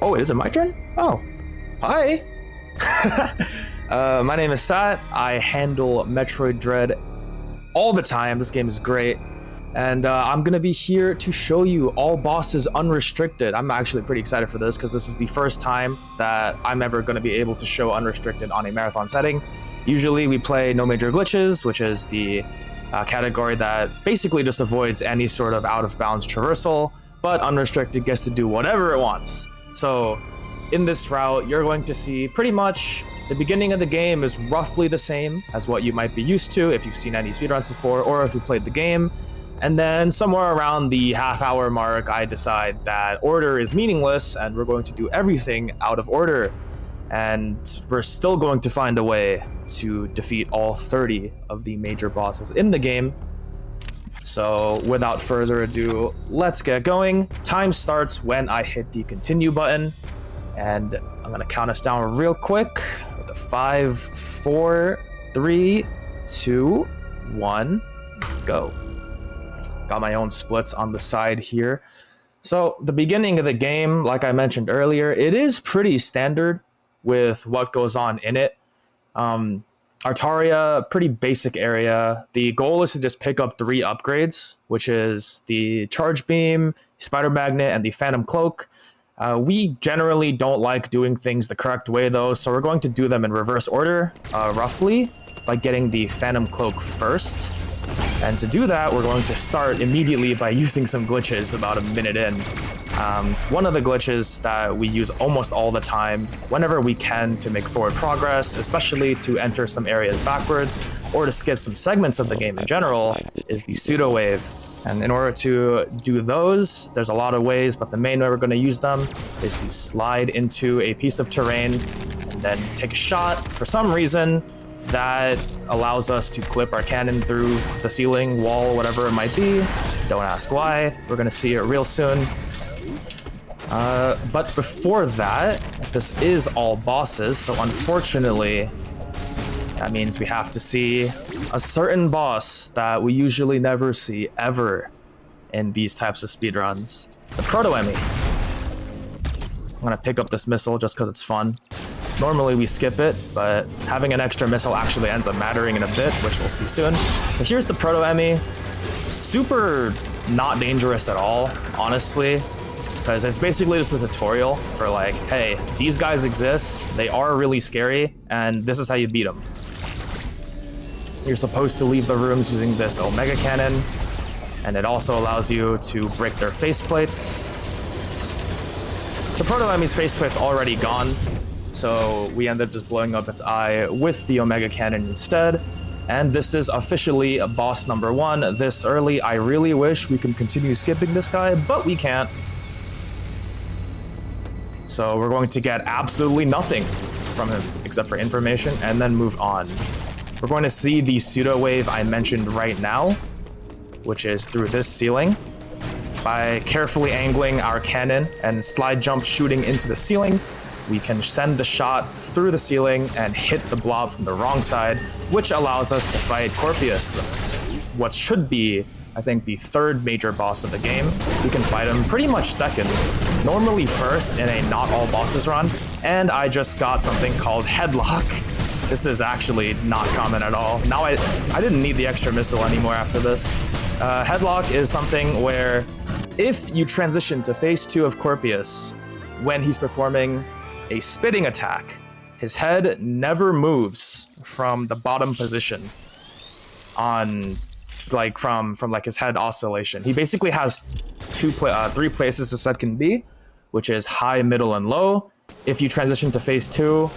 Oh, is it my turn? Oh, hi. My name is Sat. I handle Metroid Dread all the time. This game is great. And I'm going to be here to show you all bosses unrestricted. I'm actually pretty excited for this because this is the first time that I'm ever going to be able to show unrestricted on a marathon setting. Usually we play no major glitches, which is the category that basically just avoids any sort of out of bounds traversal, but unrestricted gets to do whatever it wants. So in this route, you're going to see pretty much the beginning of the game is roughly the same as what you might be used to if you've seen any speedruns before or if you played the game. And then somewhere around the half-hour mark, I decide that order is meaningless and we're going to do everything out of order. And we're still going to find a way to defeat all 30 of the major bosses in the game. So without further ado, let's get going. Time starts when I hit the continue button. And I'm gonna count us down real quick with a 5, 4, 3, 2, 1, go. Got my own splits on the side here. So the beginning of the game, like I mentioned earlier, it is pretty standard with what goes on in it. Artaria, pretty basic area. The goal is to just pick up 3 upgrades, which is the Charge Beam, Spider Magnet, and the Phantom Cloak. We generally don't like doing things the correct way though, so we're going to do them in reverse order, roughly, by getting the Phantom Cloak first. And to do that, we're going to start immediately by using some glitches about a minute in. One of the glitches that we use almost all the time, whenever we can to make forward progress, especially to enter some areas backwards, or to skip some segments of the game in general, is the pseudo wave. And in order to do those, there's a lot of ways, but the main way we're going to use them is to slide into a piece of terrain and then take a shot. For some reason, that allows us to clip our cannon through the ceiling, wall, whatever it might be. Don't ask why. We're going to see it real soon. But before that, this is all bosses, so unfortunately, that means we have to see a certain boss that we usually never see ever in these types of speedruns. The Proto-Emmy. I'm gonna pick up this missile just because it's fun. Normally we skip it, but having an extra missile actually ends up mattering in a bit, which we'll see soon. But here's the Proto-Emmy. Super not dangerous at all, honestly, because it's basically just a tutorial for like, hey, these guys exist, they are really scary, and this is how you beat them. You're supposed to leave the rooms using this Omega Cannon, and it also allows you to break their faceplates. The Proto-Emmy's faceplate's already gone, so we end up just blowing up its eye with the Omega Cannon instead. And this is officially boss number 1 this early. I really wish we could continue skipping this guy, but we can't. So we're going to get absolutely nothing from him except for information and then move on. We're going to see the pseudo wave I mentioned right now, which is through this ceiling. By carefully angling our cannon and slide jump shooting into the ceiling, we can send the shot through the ceiling and hit the blob from the wrong side, which allows us to fight Corpius, what should be, I think, the 3rd major boss of the game. We can fight him pretty much second, normally first in a not all bosses run, and I just got something called Headlock. This is actually not common at all. Now I didn't need the extra missile anymore after this. Headlock is something where if you transition to phase 2 of Corpius, when he's performing a spitting attack, his head never moves from the bottom position on, like from like his head oscillation. He basically has 3 places his head can be, which is high, middle, and low. If you transition to phase 2,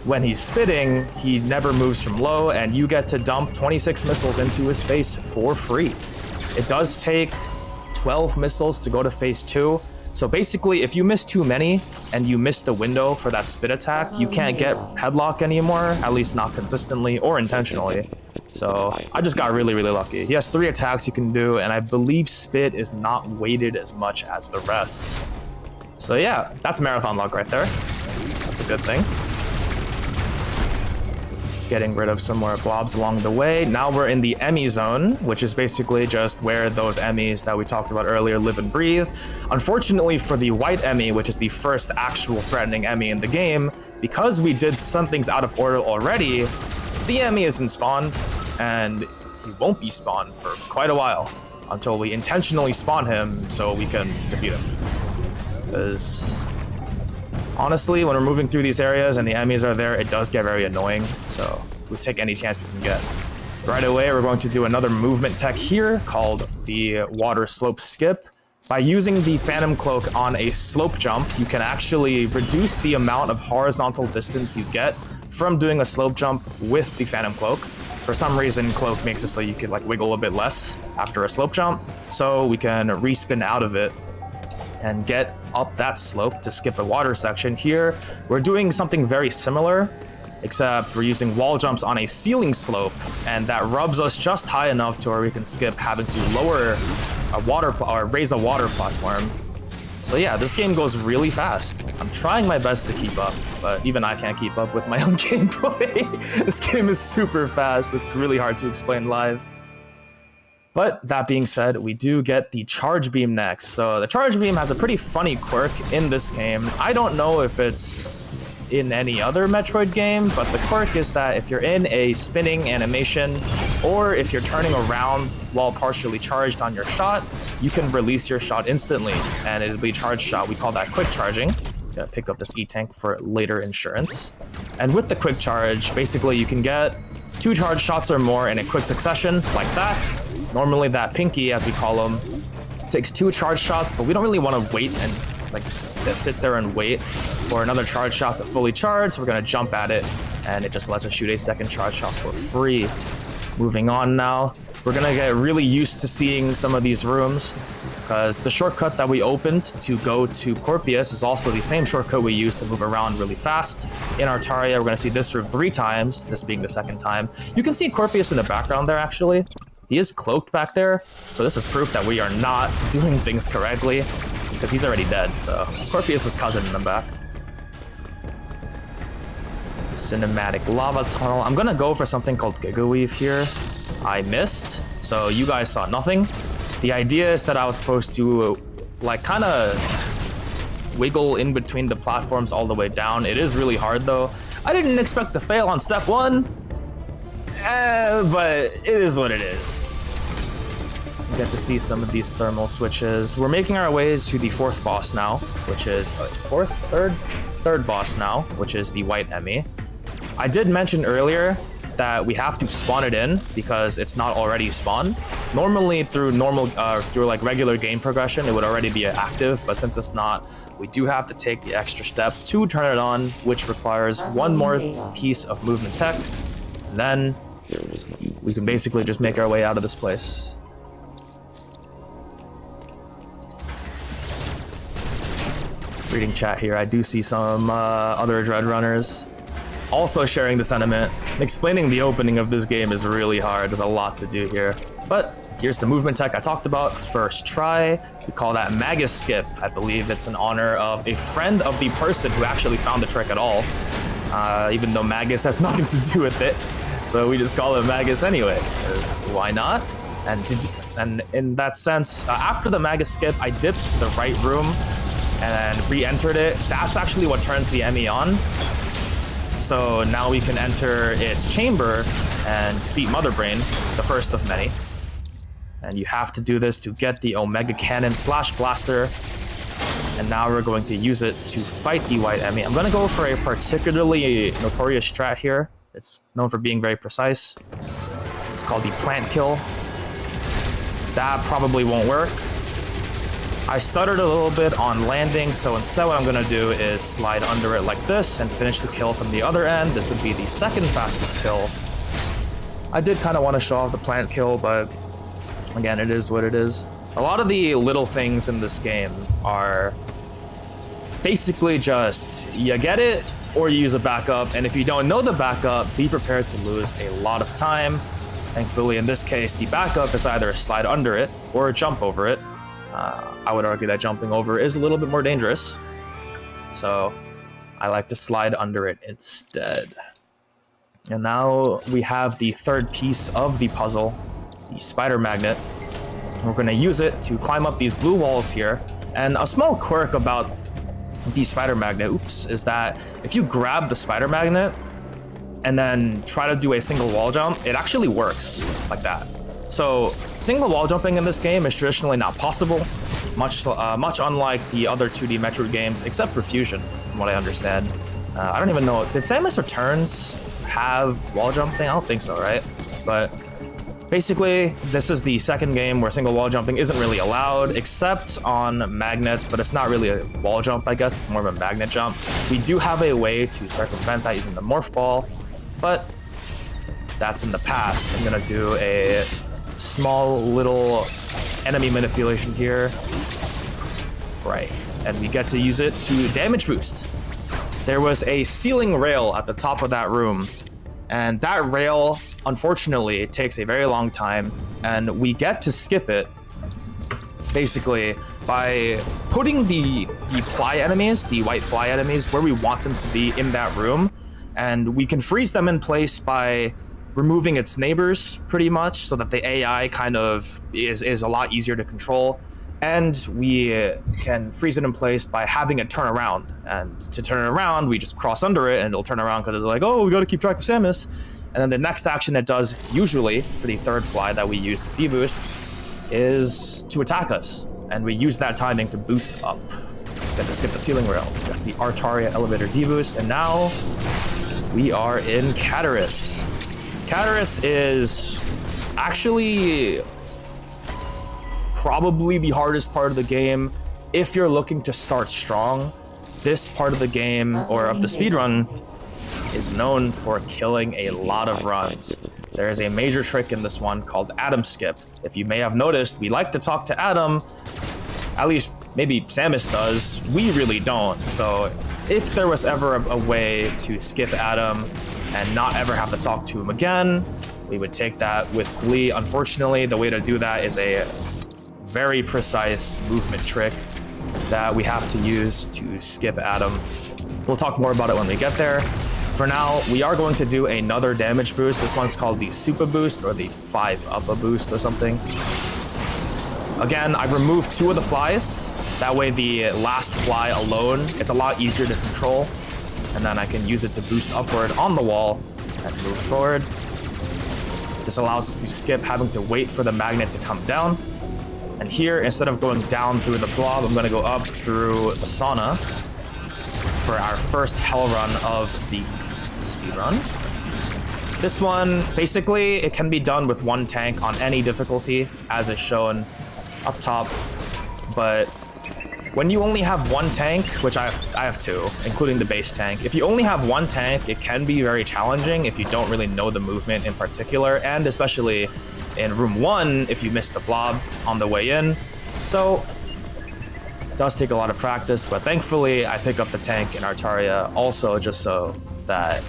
when he's spitting, he never moves from low, and you get to dump 26 missiles into his face for free. It does take 12 missiles to go to phase 2, so basically if you miss too many and you miss the window for that spit attack, you can't get Headlock anymore, at least not consistently or intentionally. So I just got really, really lucky. He has 3 attacks you can do, and I believe spit is not weighted as much as the rest. So yeah, that's marathon luck right there. That's a good thing. getting rid of some more blobs along the way. Now we're in the Emmy zone, which is basically just where those Emmys that we talked about earlier live and breathe. Unfortunately for the white Emmy, which is the first actual threatening Emmy in the game, because we did some things out of order already, the Emmy isn't spawned, and he won't be spawned for quite a while until we intentionally spawn him so we can defeat him. Because honestly, when we're moving through these areas and the enemies are there, it does get very annoying, so we take any chance we can get. Right away, we're going to do another movement tech here called the water slope skip. By using the Phantom Cloak on a slope jump, you can actually reduce the amount of horizontal distance you get from doing a slope jump with the Phantom Cloak. For some reason, Cloak makes it so you could like wiggle a bit less after a slope jump, so we can respin out of it and get up that slope to skip a water section. Here, we're doing something very similar, except we're using wall jumps on a ceiling slope, and that rubs us just high enough to where we can skip having to lower a water or raise a water platform. So yeah, this game goes really fast. I'm trying my best to keep up, but even I can't keep up with my own gameplay. This game is super fast. It's really hard to explain live. But that being said, we do get the charge beam next. So the charge beam has a pretty funny quirk in this game. I don't know if it's in any other Metroid game, but the quirk is that if you're in a spinning animation, or if you're turning around while partially charged on your shot, you can release your shot instantly, and it'll be a charged shot. We call that quick charging. Gotta pick up this E-tank for later insurance. And with the quick charge, basically you can get 2 charge shots or more in a quick succession, like that. Normally that pinky, as we call him, takes 2 charge shots, but we don't really want to wait and like sit there and wait for another charge shot to fully charge. So we're gonna jump at it, and it just lets us shoot a second charge shot for free. Moving on now, we're gonna get really used to seeing some of these rooms, because the shortcut that we opened to go to Corpius is also the same shortcut we use to move around really fast. In Artaria, we're gonna see this room 3 times, this being the second time. You can see Corpius in the background there, actually. He is cloaked back there, so this is proof that we are not doing things correctly, because he's already dead, so Corpius' cousin in the back. Cinematic lava tunnel. I'm gonna go for something called Giga Weave here. I missed, so you guys saw nothing. The idea is that I was supposed to like kind of wiggle in between the platforms all the way down. It is really hard though. I didn't expect to fail on step 1, but it is what it is. We get to see some of these thermal switches. We're making our way to the 4th boss now, which is third boss now, which is the white Emmy. I did mention earlier that we have to spawn it in because it's not already spawned. Normally through like regular game progression, it would already be active, but since it's not, we do have to take the extra step to turn it on, which requires 1 more piece of movement tech. And then we can basically just make our way out of this place. Reading chat here, I do see some other Dread Runners also sharing the sentiment. Explaining the opening of this game is really hard. There's a lot to do here. But here's the movement tech I talked about. First try. We call that Magus Skip. I believe it's in honor of a friend of the person who actually found the trick at all. Even though Magus has nothing to do with it. So we just call it Magus anyway, because why not? And in that sense, after the Magus Skip, I dipped to the right room and re-entered it. That's actually what turns the Emmy on. So now we can enter its chamber and defeat Mother Brain, the first of many. And you have to do this to get the Omega Cannon / Blaster. And now we're going to use it to fight the white Emmy. I'm going to go for a particularly notorious strat here. It's known for being very precise. It's called the plant kill. That probably won't work. I stuttered a little bit on landing, so instead what I'm gonna do is slide under it like this and finish the kill from the other end. This would be the second fastest kill. I did kind of want to show off the plant kill, but again, it is what it is. A lot of the little things in this game are basically just, you get it, or you use a backup, and if you don't know the backup, be prepared to lose a lot of time. Thankfully, in this case, the backup is either a slide under it or a jump over it. I would argue that jumping over is a little bit more dangerous, so I like to slide under it instead. And now we have the third piece of the puzzle, the spider magnet. We're going to use it to climb up these blue walls here. And a small quirk about the spider magnet, is that if you grab the spider magnet and then try to do a single wall jump, it actually works like that. So single wall jumping in this game is traditionally not possible, much unlike the other 2D Metroid games, except for Fusion, from what I understand. I don't even know, did Samus Returns have wall jumping? I don't think so, right? But basically, this is the second game where single wall jumping isn't really allowed, except on magnets, but it's not really a wall jump, I guess. It's more of a magnet jump. We do have a way to circumvent that using the morph ball, but that's in the past. I'm gonna do a small little enemy manipulation here. Right, and we get to use it to damage boost. There was a ceiling rail at the top of that room, and that rail, unfortunately, it takes a very long time, and we get to skip it, basically, by putting the fly enemies, the white fly enemies, where we want them to be in that room, and we can freeze them in place by removing its neighbors, pretty much, so that the AI kind of is a lot easier to control. And we can freeze it in place by having it turn around. And to turn it around, we just cross under it and it'll turn around because it's like, oh, we gotta keep track of Samus. And then the next action it does, usually, for the third fly that we use to deboost, is to attack us. And we use that timing to boost up. Get to skip the ceiling rail. That's the Artaria elevator deboost. And now we are in Cataris. Cataris is actually probably the hardest part of the game. If you're looking to start strong, this part of the game, or of the speedrun, is known for killing a lot of runs. There is a major trick in this one called Adam Skip. If you may have noticed, we like to talk to Adam, at least maybe Samus does, we really don't. So if there was ever a way to skip Adam and not ever have to talk to him again, we would take that with glee. Unfortunately, the way to do that is a very precise movement trick that we have to use to skip Adam. We'll talk more about it when we get there. For now, we are going to do another damage boost. This one's called the Super Boost, or the 5-up boost or something. Again, I've removed 2 of the flies. That way the last fly alone, it's a lot easier to control. And then I can use it to boost upward on the wall and move forward. This allows us to skip having to wait for the magnet to come down. And here, instead of going down through the blob, I'm gonna go up through the sauna for our first hell run of the speedrun. This one, basically, it can be done with 1 tank on any difficulty, as is shown up top. But when you only have 1 tank, which I have 2, including the base tank. If you only have 1 tank, it can be very challenging if you don't really know the movement in particular, and especially in room 1 if you miss the blob on the way in. So it does take a lot of practice, but thankfully I pick up the tank in Artaria also just so that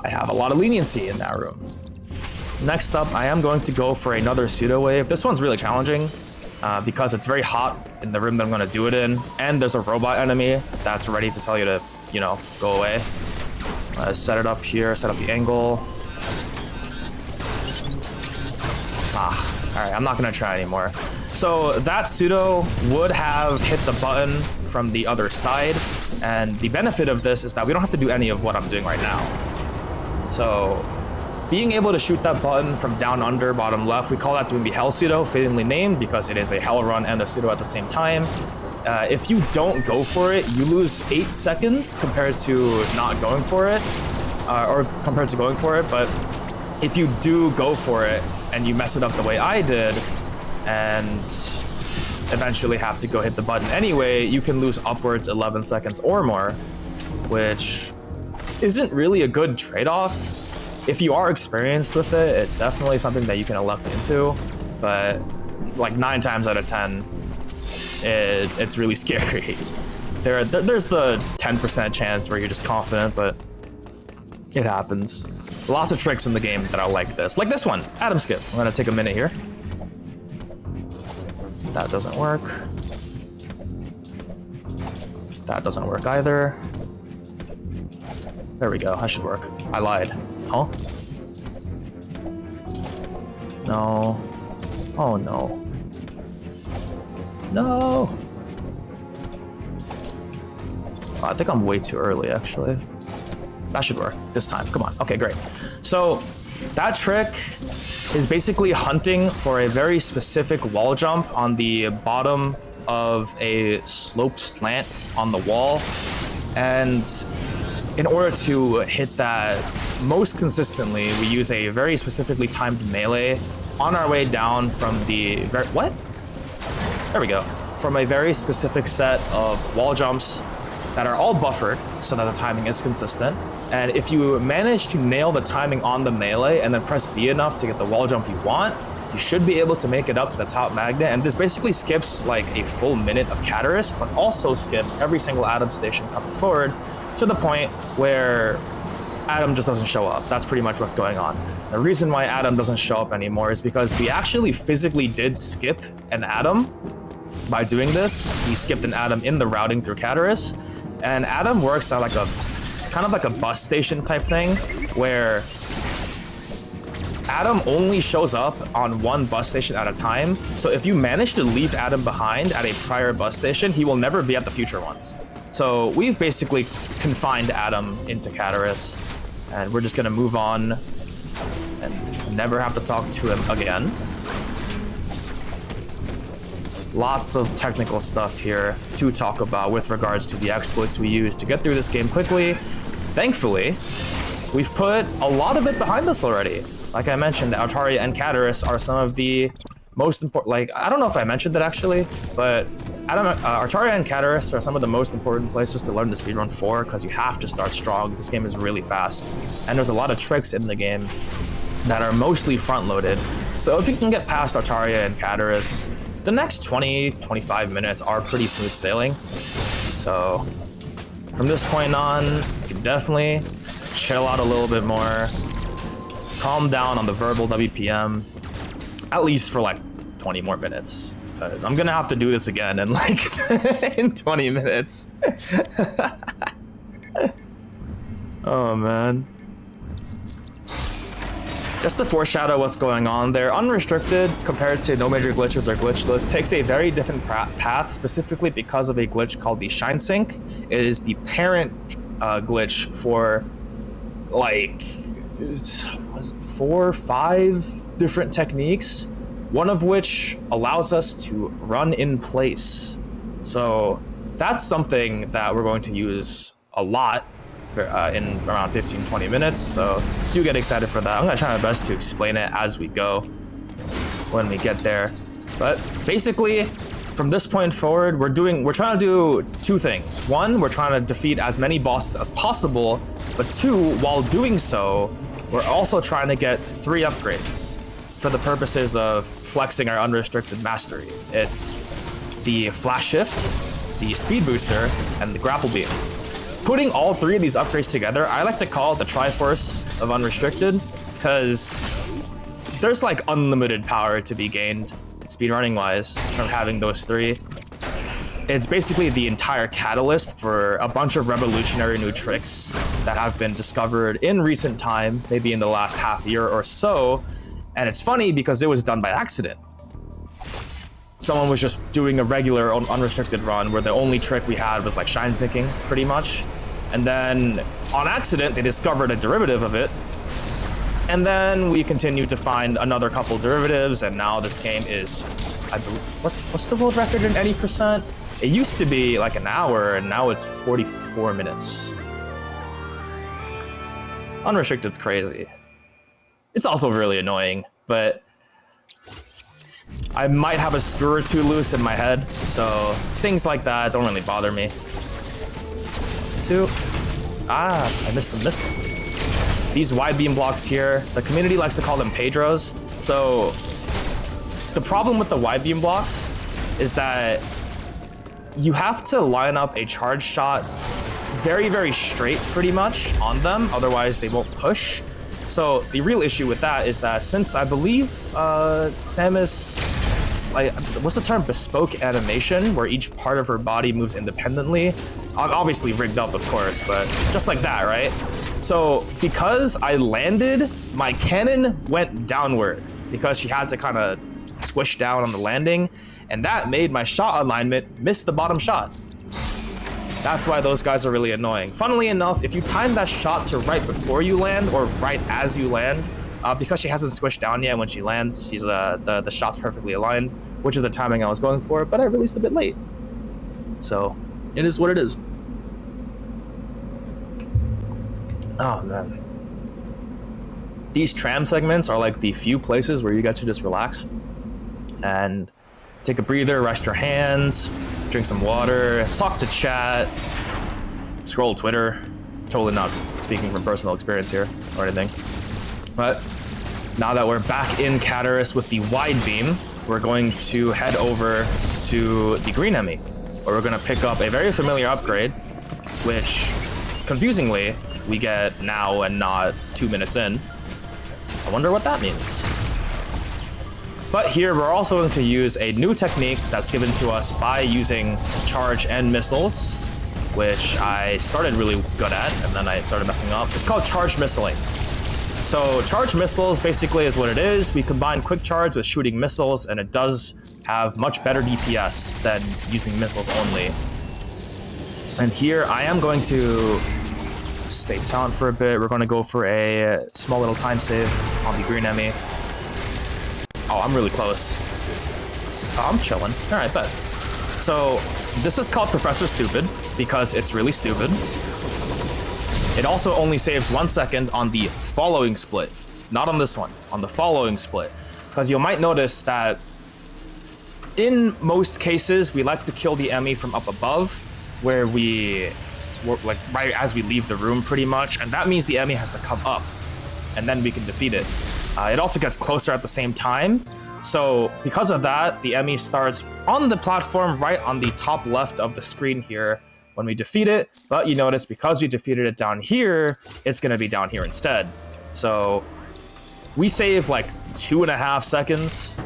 I have a lot of leniency in that room. Next up, I am going to go for another pseudo wave. This one's really challenging because it's very hot in the room that I'm going to do it in, and there's a robot enemy that's ready to tell you to, you know, go away. Set it up here, set up the angle. Alright, I'm not gonna try anymore. So that pseudo would have hit the button from the other side, and the benefit of this is that we don't have to do any of what I'm doing right now. So being able to shoot that button from down under, bottom left, we call that doing the hell pseudo, fittingly named because it is a hell run and a pseudo at the same time. If you don't go for it, you lose 8 seconds compared to not going for it, or compared to going for it, but if you do go for it, and you mess it up the way I did, and eventually have to go hit the button anyway, you can lose upwards 11 seconds or more, which isn't really a good trade-off. If you are experienced with it, it's definitely something that you can elect into, but like 9 times out of 10, it's really scary. There's the 10% chance where you're just confident, but it happens. Lots of tricks in the game that are like this. Like this one, Adam Skip. I'm gonna take a minute here. That doesn't work. That doesn't work either. There we go, that should work. I lied. Huh? No. Oh no. No! Oh, I think I'm way too early, actually. That should work this time. Come on. Okay, great. So that trick is basically hunting for a very specific wall jump on the bottom of a sloped slant on the wall. And in order to hit that most consistently, we use a very specifically timed melee on our way down from the what? There we go. From a very specific set of wall jumps that are all buffered so that the timing is consistent. And if you manage to nail the timing on the melee and then press B enough to get the wall jump you want, you should be able to make it up to the top magnet. And this basically skips like a full minute of Catarus, but also skips every single Adam station coming forward to the point where Adam just doesn't show up. That's pretty much what's going on. The reason why Adam doesn't show up anymore is because we actually physically did skip an Adam by doing this. We skipped an Adam in the routing through Catarus, and Adam works at like a kind of like a bus station type thing where Adam only shows up on one bus station at a time. So if you manage to leave Adam behind at a prior bus station, he will never be at the future ones. So we've basically confined Adam into Catarus, and we're just gonna move on and never have to talk to him again. Lots of technical stuff here to talk about with regards to the exploits we use to get through this game quickly. Thankfully, we've put a lot of it behind us already. Like I mentioned, Altaria and Catarus are some of the most important, like, I don't know if I mentioned that actually, but Altaria and Catarus are some of the most important places to learn the speedrun for, because you have to start strong. This game is really fast, and there's a lot of tricks in the game that are mostly front-loaded. So if you can get past Altaria and Catarus, the next 20-25 minutes are pretty smooth sailing. So from this point on, you can definitely chill out a little bit more, calm down on the verbal WPM, at least for like 20 more minutes, because I'm gonna have to do this again in like in 20 minutes. Oh man. Just to foreshadow what's going on there, Unrestricted, compared to No Major Glitches or Glitchless, takes a very different path, specifically because of a glitch called the Shine Sync. It is the parent glitch for like 4 or 5 different techniques, one of which allows us to run in place. So that's something that we're going to use a lot in around 15-20 minutes, so do get excited for that. I'm gonna try my best to explain it as we go when we get there. But basically, from this point forward, we're trying to do 2 things. 1, we're trying to defeat as many bosses as possible, but 2, while doing so, we're also trying to get 3 upgrades for the purposes of flexing our unrestricted mastery. It's the flash shift, the speed booster, and the grapple beam. Putting all 3 of these upgrades together, I like to call it the Triforce of Unrestricted, because there's like unlimited power to be gained speedrunning wise from having those 3. It's basically the entire catalyst for a bunch of revolutionary new tricks that have been discovered in recent time, maybe in the last half year or so. And it's funny because it was done by accident. Someone was just doing a regular unrestricted run where the only trick we had was like shine syncing, pretty much. And then on accident, they discovered a derivative of it. And then we continued to find another couple derivatives, and now this game is, I believe, what's the world record in any percent? It used to be like an hour, and now it's 44 minutes. Unrestricted's crazy. It's also really annoying, but I might have a screw or 2 loose in my head, so things like that don't really bother me. 2. I missed them. These wide beam blocks here, the community likes to call them Pedros. So the problem with the wide beam blocks is that you have to line up a charge shot very, very straight pretty much on them, otherwise they won't push. So the real issue with that is that since I believe Samus like, what's the term? Bespoke animation, where each part of her body moves independently. Obviously rigged up, of course, but just like that, right? So because I landed, my cannon went downward because she had to kind of squish down on the landing, and that made my shot alignment miss the bottom shot. That's why those guys are really annoying. Funnily enough, if you time that shot to right before you land or right as you land, because she hasn't squished down yet when she lands, she's the shot's perfectly aligned, which is the timing I was going for, but I released a bit late. So it is what it is. Oh man. These tram segments are like the few places where you get to just relax and take a breather, rest your hands, drink some water, talk to chat, scroll Twitter. Totally not speaking from personal experience here or anything. But now that we're back in Cataris with the wide beam, we're going to head over to the green Emmy, where we're going to pick up a very familiar upgrade, which, confusingly, we get now and not 2 minutes in. I wonder what that means. But here we're also going to use a new technique that's given to us by using charge and missiles, which I started really good at, and then I started messing up. It's called charge missiling. So charge missiles basically is what it is. We combine quick charge with shooting missiles, and it does have much better DPS than using missiles only. And here I am going to stay silent for a bit. We're going to go for a small little time save on the green Emmy. Oh, I'm really close. Oh, I'm chilling. All right, bet. So this is called Professor Stupid because it's really stupid. It also only saves 1 second on the following split, not on this one, on the following split. Because you might notice that in most cases, we like to kill the Emmy from up above, where we're like right as we leave the room pretty much, and that means the Emmy has to come up, and then we can defeat it. It also gets closer at the same time. So because of that, the Emmy starts on the platform right on the top left of the screen here when we defeat it. But you notice because we defeated it down here, it's going to be down here instead. So we save like 2.5 seconds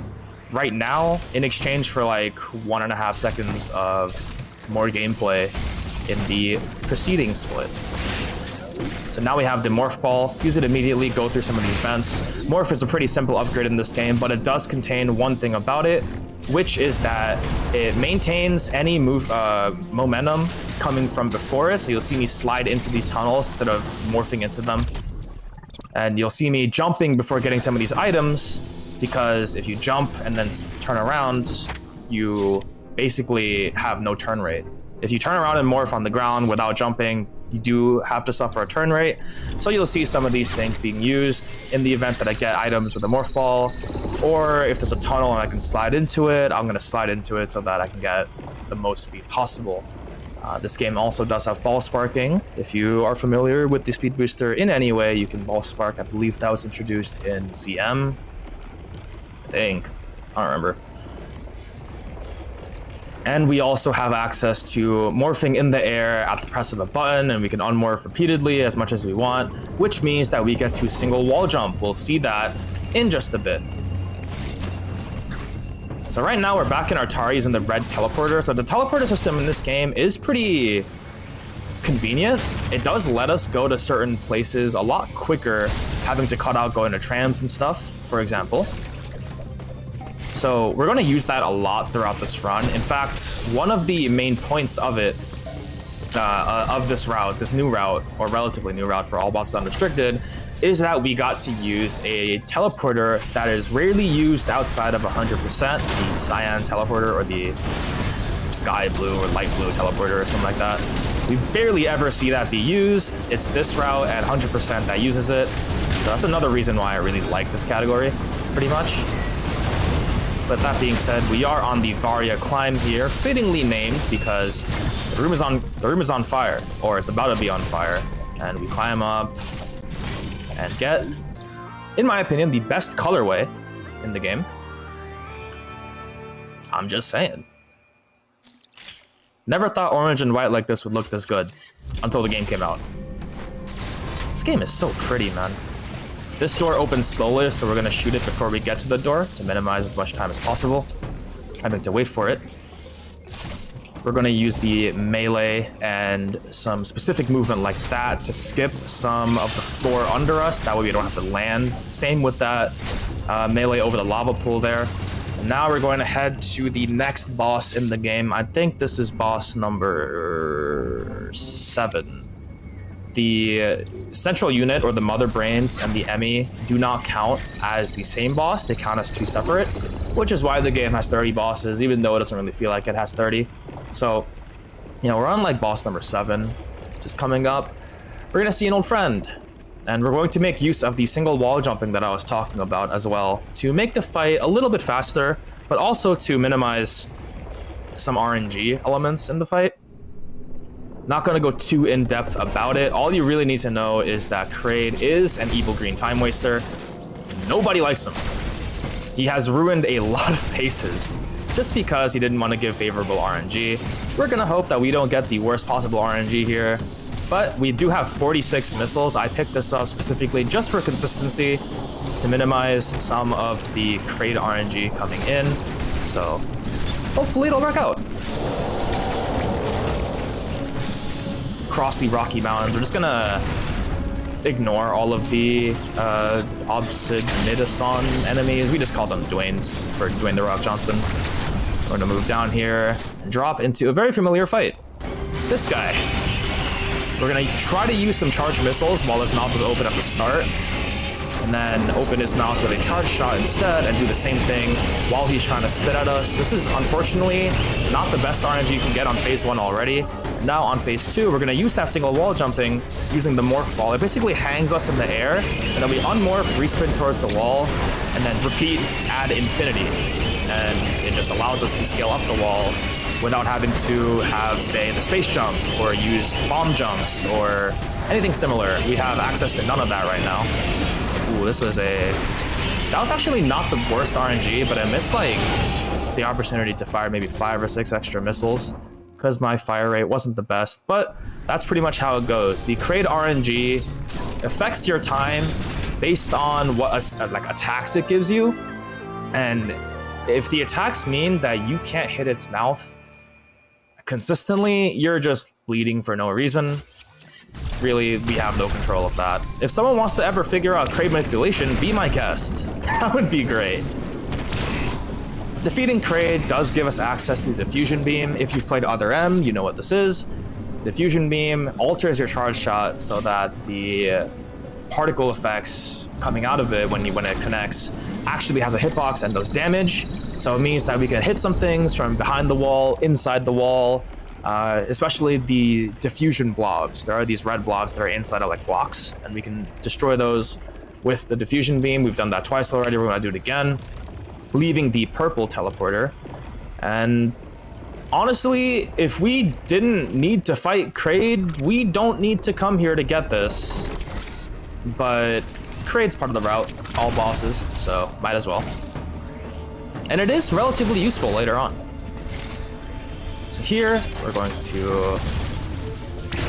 right now in exchange for like 1.5 seconds of more gameplay in the preceding split. So now we have the Morph Ball. Use it immediately, go through some of these vents. Morph is a pretty simple upgrade in this game, but it does contain one thing about it, which is that it maintains any momentum coming from before it. So you'll see me slide into these tunnels instead of morphing into them. And you'll see me jumping before getting some of these items, because if you jump and then turn around, you basically have no turn rate. If you turn around and morph on the ground without jumping, you do have to suffer a turn rate. So you'll see some of these things being used in the event that I get items with a Morph Ball, or if there's a tunnel and I can slide into it, I'm gonna slide into it so that I can get the most speed possible. This game also does have ball sparking. If you are familiar with the speed booster in any way, you can ball spark. I believe that was introduced in ZM. I think. I don't remember. And we also have access to morphing in the air at the press of a button, and we can unmorph repeatedly as much as we want, which means that we get to single wall jump. We'll see that in just a bit. So right now we're back in Artari using the red teleporter. So the teleporter system in this game is pretty convenient. It does let us go to certain places a lot quicker, having to cut out going to trams and stuff, for example. So we're going to use that a lot throughout this run. In fact, one of the main points of it, of this route, this new route, or relatively new route for all bosses unrestricted, is that we got to use a teleporter that is rarely used outside of 100%, the cyan teleporter or the sky blue or light blue teleporter or something like that. We barely ever see that be used. It's this route at 100% that uses it. So that's another reason why I really like this category, pretty much. But that being said, we are on the Varia climb here, fittingly named because the room is on fire, or it's about to be on fire. And we climb up and get, in my opinion, the best colorway in the game. I'm just saying. Never thought orange and white like this would look this good until the game came out. This game is so pretty, man. This door opens slowly, so we're gonna shoot it before we get to the door to minimize as much time as possible. having to wait for it. We're going to use the melee and some specific movement like that to skip some of the floor under us. That way we don't have to land. Same with that melee over the lava pool there. And now we're going to head to the next boss in the game. I think this is boss number 7. The central unit, or the mother brains, and the Emmy do not count as the same boss. They count as 2 separate, which is why the game has 30 bosses, even though it doesn't really feel like it has 30. So, you know, we're on like boss number 7, just coming up. We're gonna see an old friend, and we're going to make use of the single wall jumping that I was talking about as well to make the fight a little bit faster, but also to minimize some RNG elements in the fight. Not gonna go too in depth about it. All you really need to know is that Kraid is an evil green time waster. Nobody likes him. He has ruined a lot of paces just because he didn't want to give favorable RNG. We're gonna hope that we don't get the worst possible RNG here, but we do have 46 missiles. I picked this up specifically just for consistency to minimize some of the Kraid RNG coming in, so hopefully it'll work out. Across the Rocky Mountains, we're just gonna ignore all of the Obsidianathon enemies. We just call them Dwaynes for Dwayne The Rock Johnson. We're gonna move down here and drop into a very familiar fight. This guy. We're gonna try to use some charged missiles while his mouth is open at the start, and then open his mouth with a charged shot instead and do the same thing while he's trying to spit at us. This is unfortunately not the best RNG you can get on phase 1 already. Now on phase 2, we're gonna use that single wall jumping using the morph ball. It basically hangs us in the air, and then we unmorph, respin towards the wall, and then repeat ad infinity. And it just allows us to scale up the wall without having to have, say, the space jump or use bomb jumps or anything similar. We have access to none of that right now. Ooh, that was actually not the worst RNG, but I missed like the opportunity to fire maybe 5 or 6 extra missiles because my fire rate wasn't the best, but that's pretty much how it goes. The Kraid RNG affects your time based on what like attacks it gives you, and if the attacks mean that you can't hit its mouth consistently, you're just bleeding for no reason. Really, we have no control of that. If someone wants to ever figure out Kraid manipulation, be my guest. That would be great. Defeating Kraid does give us access to the Diffusion Beam. If you've played Other M, you know what this is. Diffusion Beam alters your charge shot so that the particle effects coming out of it when it connects actually has a hitbox and does damage. So it means that we can hit some things from behind the wall, inside the wall, especially the diffusion blobs. There are these red blobs that are inside of like blocks, and we can destroy those with the diffusion beam. We've done that twice already. We're gonna do it again, leaving the purple teleporter. And honestly, if we didn't need to fight Kraid, we don't need to come here to get this. But Kraid's part of the route, all bosses, so might as well. And it is relatively useful later on. So here, we're going to...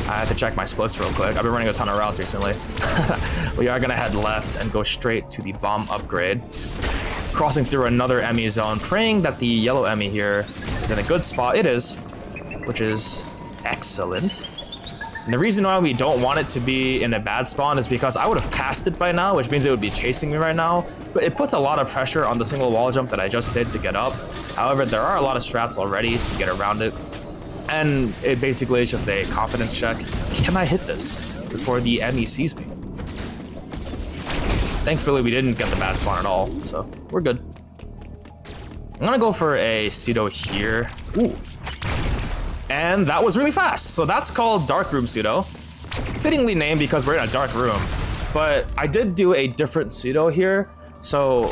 I have to check my splits real quick. I've been running a ton of routes recently. We are gonna head left and go straight to the bomb upgrade. Crossing through another Emmy zone, praying that the yellow Emmy here is in a good spot. It is, which is excellent. And the reason why we don't want it to be in a bad spawn is because I would have passed it by now, which means it would be chasing me right now. But it puts a lot of pressure on the single wall jump that I just did to get up. However, there are a lot of strats already to get around it. And it basically is just a confidence check. Can I hit this before the Emmy sees me? Thankfully, we didn't get the bad spawn at all, so we're good. I'm gonna go for a pseudo here. Ooh. And that was really fast. So that's called Dark Room Pseudo. Fittingly named because we're in a dark room. But I did do a different pseudo here. So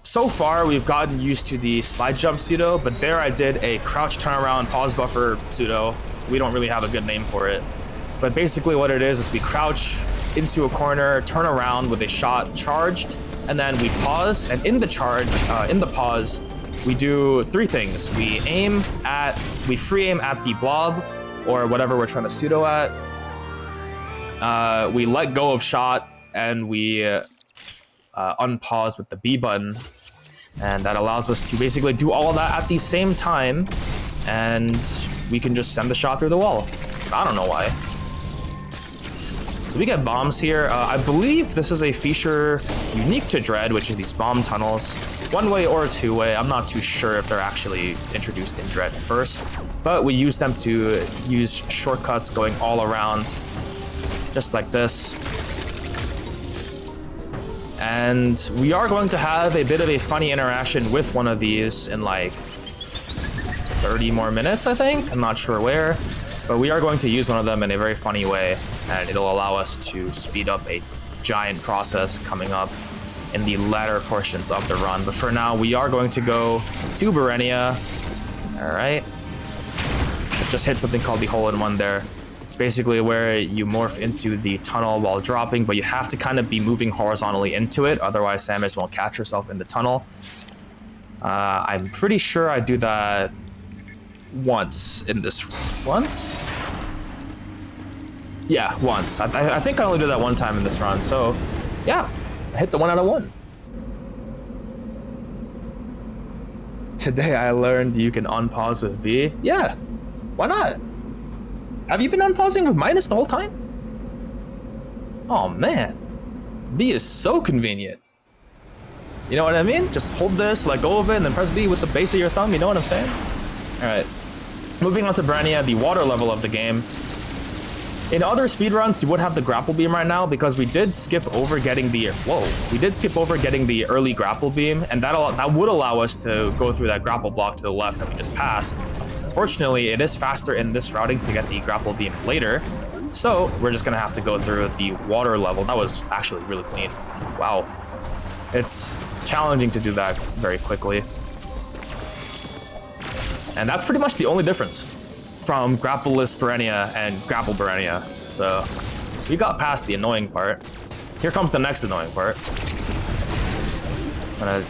far we've gotten used to the slide jump pseudo, but there I did a crouch turnaround pause buffer pseudo. We don't really have a good name for it. But basically what it is we crouch into a corner, turn around with a shot charged, and then we pause. And in the charge, in the pause, we do 3 things. We free aim at the blob or whatever we're trying to pseudo at. We let go of shot, and we unpause with the B button. And that allows us to basically do all of that at the same time, and we can just send the shot through the wall. I don't know why. So we get bombs here. I believe this is a feature unique to Dread, which is these bomb tunnels. One way or two way. I'm not too sure if they're actually introduced in Dread first, but we use them to use shortcuts going all around, just like this. And we are going to have a bit of a funny interaction with one of these in like 30 more minutes, I think. I'm not sure where, but we are going to use one of them in a very funny way, and it'll allow us to speed up a giant process coming up in the latter portions of the run. But for now, we are going to go to Berenia. All right. I just hit something called the hole-in-one there. It's basically where you morph into the tunnel while dropping, but you have to kind of be moving horizontally into it, otherwise Samus won't catch herself in the tunnel. I'm pretty sure I do that once in this... Once? Yeah, once. I think I only did that one time in this run, so yeah, I hit the 1 out of 1. Today I learned you can unpause with B. Yeah, why not? Have you been unpausing with minus the whole time? Oh man, B is so convenient. You know what I mean? Just hold this, let go of it, and then press B with the base of your thumb, you know what I'm saying? All right, moving on to Berenia, the water level of the game. In other speedruns, you would have the grapple beam right now because we did skip over getting the, early grapple beam, and that would allow us to go through that grapple block to the left that we just passed. Unfortunately, it is faster in this routing to get the grapple beam later, so we're just gonna have to go through the water level. That was actually really clean. Wow. It's challenging to do that very quickly. And that's pretty much the only difference from grapple-less Berenia and grapple Berenia. So we got past the annoying part. Here comes the next annoying part. I'm gonna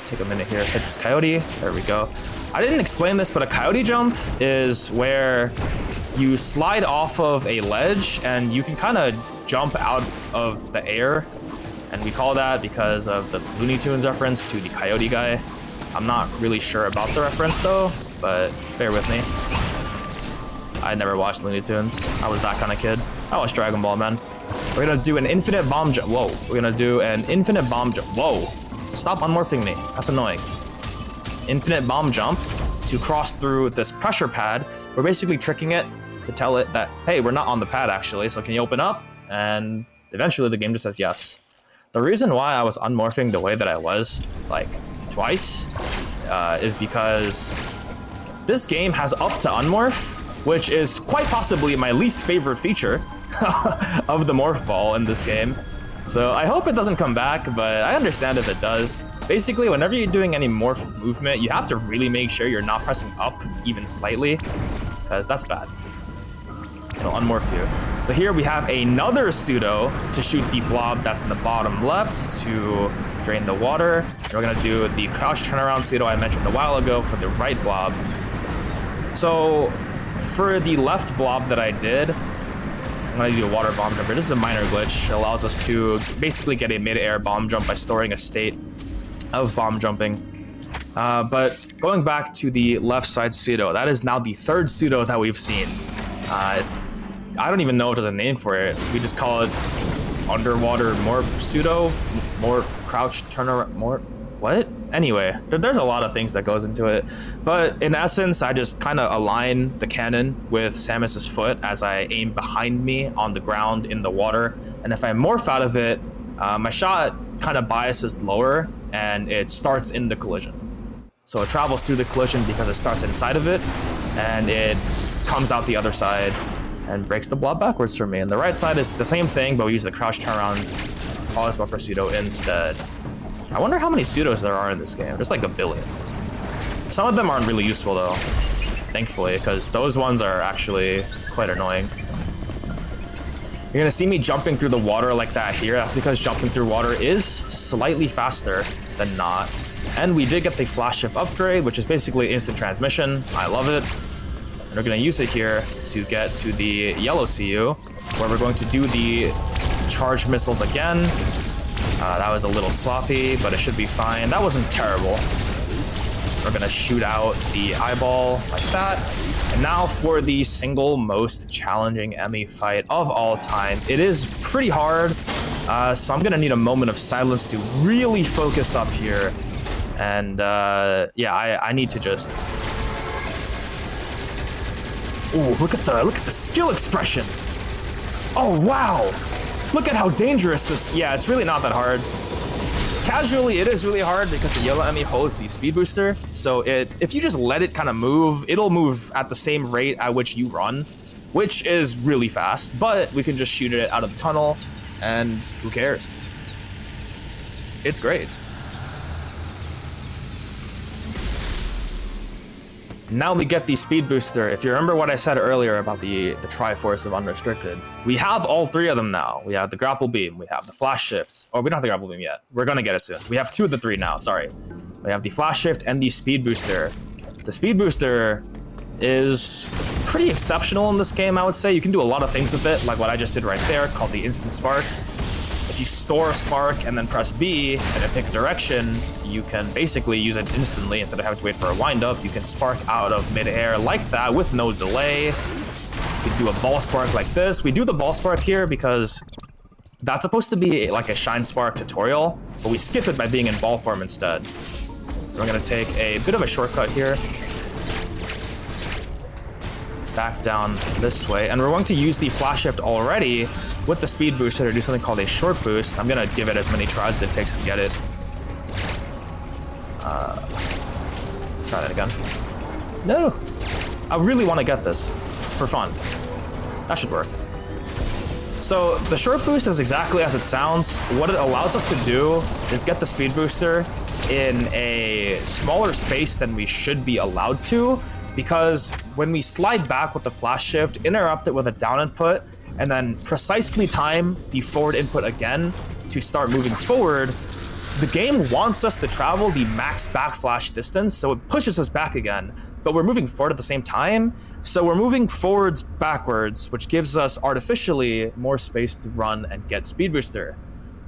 take a minute here, hit this coyote. There we go. I didn't explain this, but a coyote jump is where you slide off of a ledge and you can kind of jump out of the air. And we call that because of the Looney Tunes reference to the coyote guy. I'm not really sure about the reference though, but bear with me. I never watched Looney Tunes. I was that kind of kid. I watched Dragon Ball, man. We're gonna do an infinite bomb jump. Whoa. We're gonna do an infinite bomb jump. Whoa. Stop unmorphing me. That's annoying. Infinite bomb jump to cross through this pressure pad. We're basically tricking it to tell it that, hey, we're not on the pad actually, so can you open up? And eventually the game just says yes. The reason why I was unmorphing the way that I was, like, twice, is because this game has up to unmorph, which is quite possibly my least favorite feature of the morph ball in this game. So I hope it doesn't come back, but I understand if it does. Basically, whenever you're doing any morph movement, you have to really make sure you're not pressing up even slightly, because that's bad. It'll unmorph you. So here we have another pseudo to shoot the blob that's in the bottom left to drain the water. And we're gonna do the crouch turnaround pseudo I mentioned a while ago for the right blob. So for the left blob that I did, I'm gonna do a water bomb jumper. This is a minor glitch. It allows us to basically get a mid-air bomb jump by storing a state of bomb jumping. But going back to the left side pseudo, that is now the third pseudo that we've seen. I don't even know if there's a name for it. We just call it underwater more pseudo, more crouch turnaround, more what? Anyway, there's a lot of things that goes into it. But in essence, I just kind of align the cannon with Samus's foot as I aim behind me on the ground in the water. And if I morph out of it, my shot kind of biases lower and it starts in the collision. So it travels through the collision because it starts inside of it and it comes out the other side and breaks the blob backwards for me. And the right side is the same thing, but we use the crouch turnaround pause buffer pseudo instead. I wonder how many pseudos there are in this game. There's like a billion. Some of them aren't really useful though, thankfully, because those ones are actually quite annoying. You're gonna see me jumping through the water like that here. That's because jumping through water is slightly faster than not. And we did get the flash shift upgrade, which is basically instant transmission. I love it. And we're gonna use it here to get to the yellow CU, where we're going to do the charge missiles again. That was a little sloppy, but it should be fine. That wasn't terrible. We're gonna shoot out the eyeball like that. And now for the single most challenging Emmy fight of all time. It is pretty hard, so I'm gonna need a moment of silence to really focus up here. And yeah, I need to just... Ooh, look at the skill expression. Oh wow! Look at how dangerous this... Yeah, it's really not that hard. Casually, it is really hard because the yellow Emmy holds the speed booster. So if you just let it kind of move, it'll move at the same rate at which you run, which is really fast. But we can just shoot it out of the tunnel, and who cares? It's great. Now we get the speed booster. If you remember what I said earlier about the Triforce of Unrestricted, we have all three of them now. We have the grapple beam, we have the flash shift. Oh, we don't have the grapple beam yet. We're gonna get it soon. We have two of the three now, sorry. We have the flash shift and the speed booster. The speed booster is pretty exceptional in this game, I would say. You can do a lot of things with it, like what I just did right there, called the instant spark. If you store a spark and then press B and then pick a direction, you can basically use it instantly instead of having to wait for a wind-up. You can spark out of mid-air like that with no delay. You can do a ball spark like this. We do the ball spark here because that's supposed to be like a shine spark tutorial, but we skip it by being in ball form instead. We're gonna take a bit of a shortcut here. Back down this way, and we're going to use the flash shift already with the speed booster to do something called a short boost. I'm gonna give it as many tries as it takes to get it. Try that again. No! I really want to get this for fun. That should work. So the short boost is exactly as it sounds. What it allows us to do is get the speed booster in a smaller space than we should be allowed to, because when we slide back with the flash shift, interrupt it with a down input, and then precisely time the forward input again to start moving forward, the game wants us to travel the max backflash distance, so it pushes us back again, but we're moving forward at the same time, so we're moving forwards backwards, which gives us artificially more space to run and get speed booster.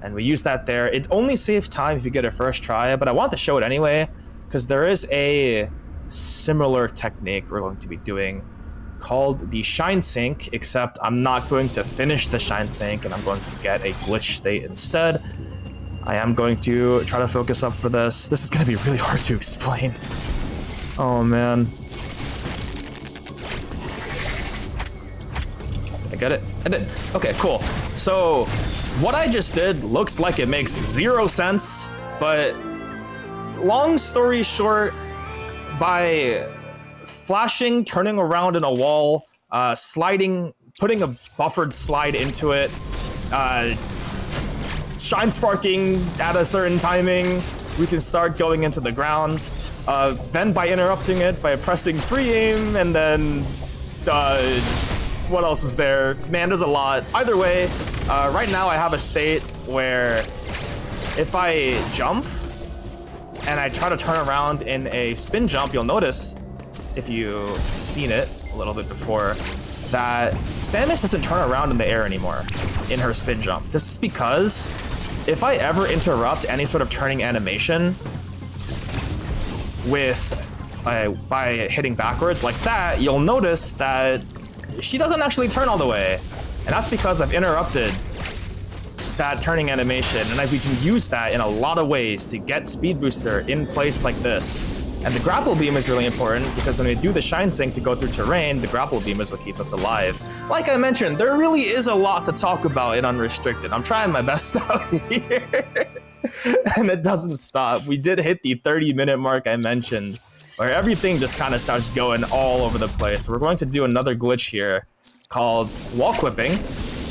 And we use that there. It only saves time if you get a first try, but I want to show it anyway, because there is a similar technique we're going to be doing called the shine sync, except I'm not going to finish the shine sync and I'm going to get a glitch state instead. I am going to try to focus up for this. This is going to be really hard to explain. Oh man. I get it? I did. Okay, cool. So what I just did looks like it makes zero sense, but long story short, by flashing, turning around in a wall, sliding, putting a buffered slide into it, shine sparking at a certain timing, we can start going into the ground. Then by interrupting it, by pressing free aim, and then what else is there? Man, there's a lot. Either way, right now I have a state where if I jump and I try to turn around in a spin jump, you'll notice, if you've seen it a little bit before, that Samus doesn't turn around in the air anymore in her spin jump. This is because if I ever interrupt any sort of turning animation with by hitting backwards like that, you'll notice that she doesn't actually turn all the way. And that's because I've interrupted that turning animation, and we can use that in a lot of ways to get speed booster in place like this. And the grapple beam is really important because when we do the shine sync to go through terrain, the grapple beam is what keeps us alive. Like I mentioned, there really is a lot to talk about in Unrestricted. I'm trying my best out here. And it doesn't stop. We did hit the 30-minute mark I mentioned, where everything just kind of starts going all over the place. We're going to do another glitch here called wall clipping.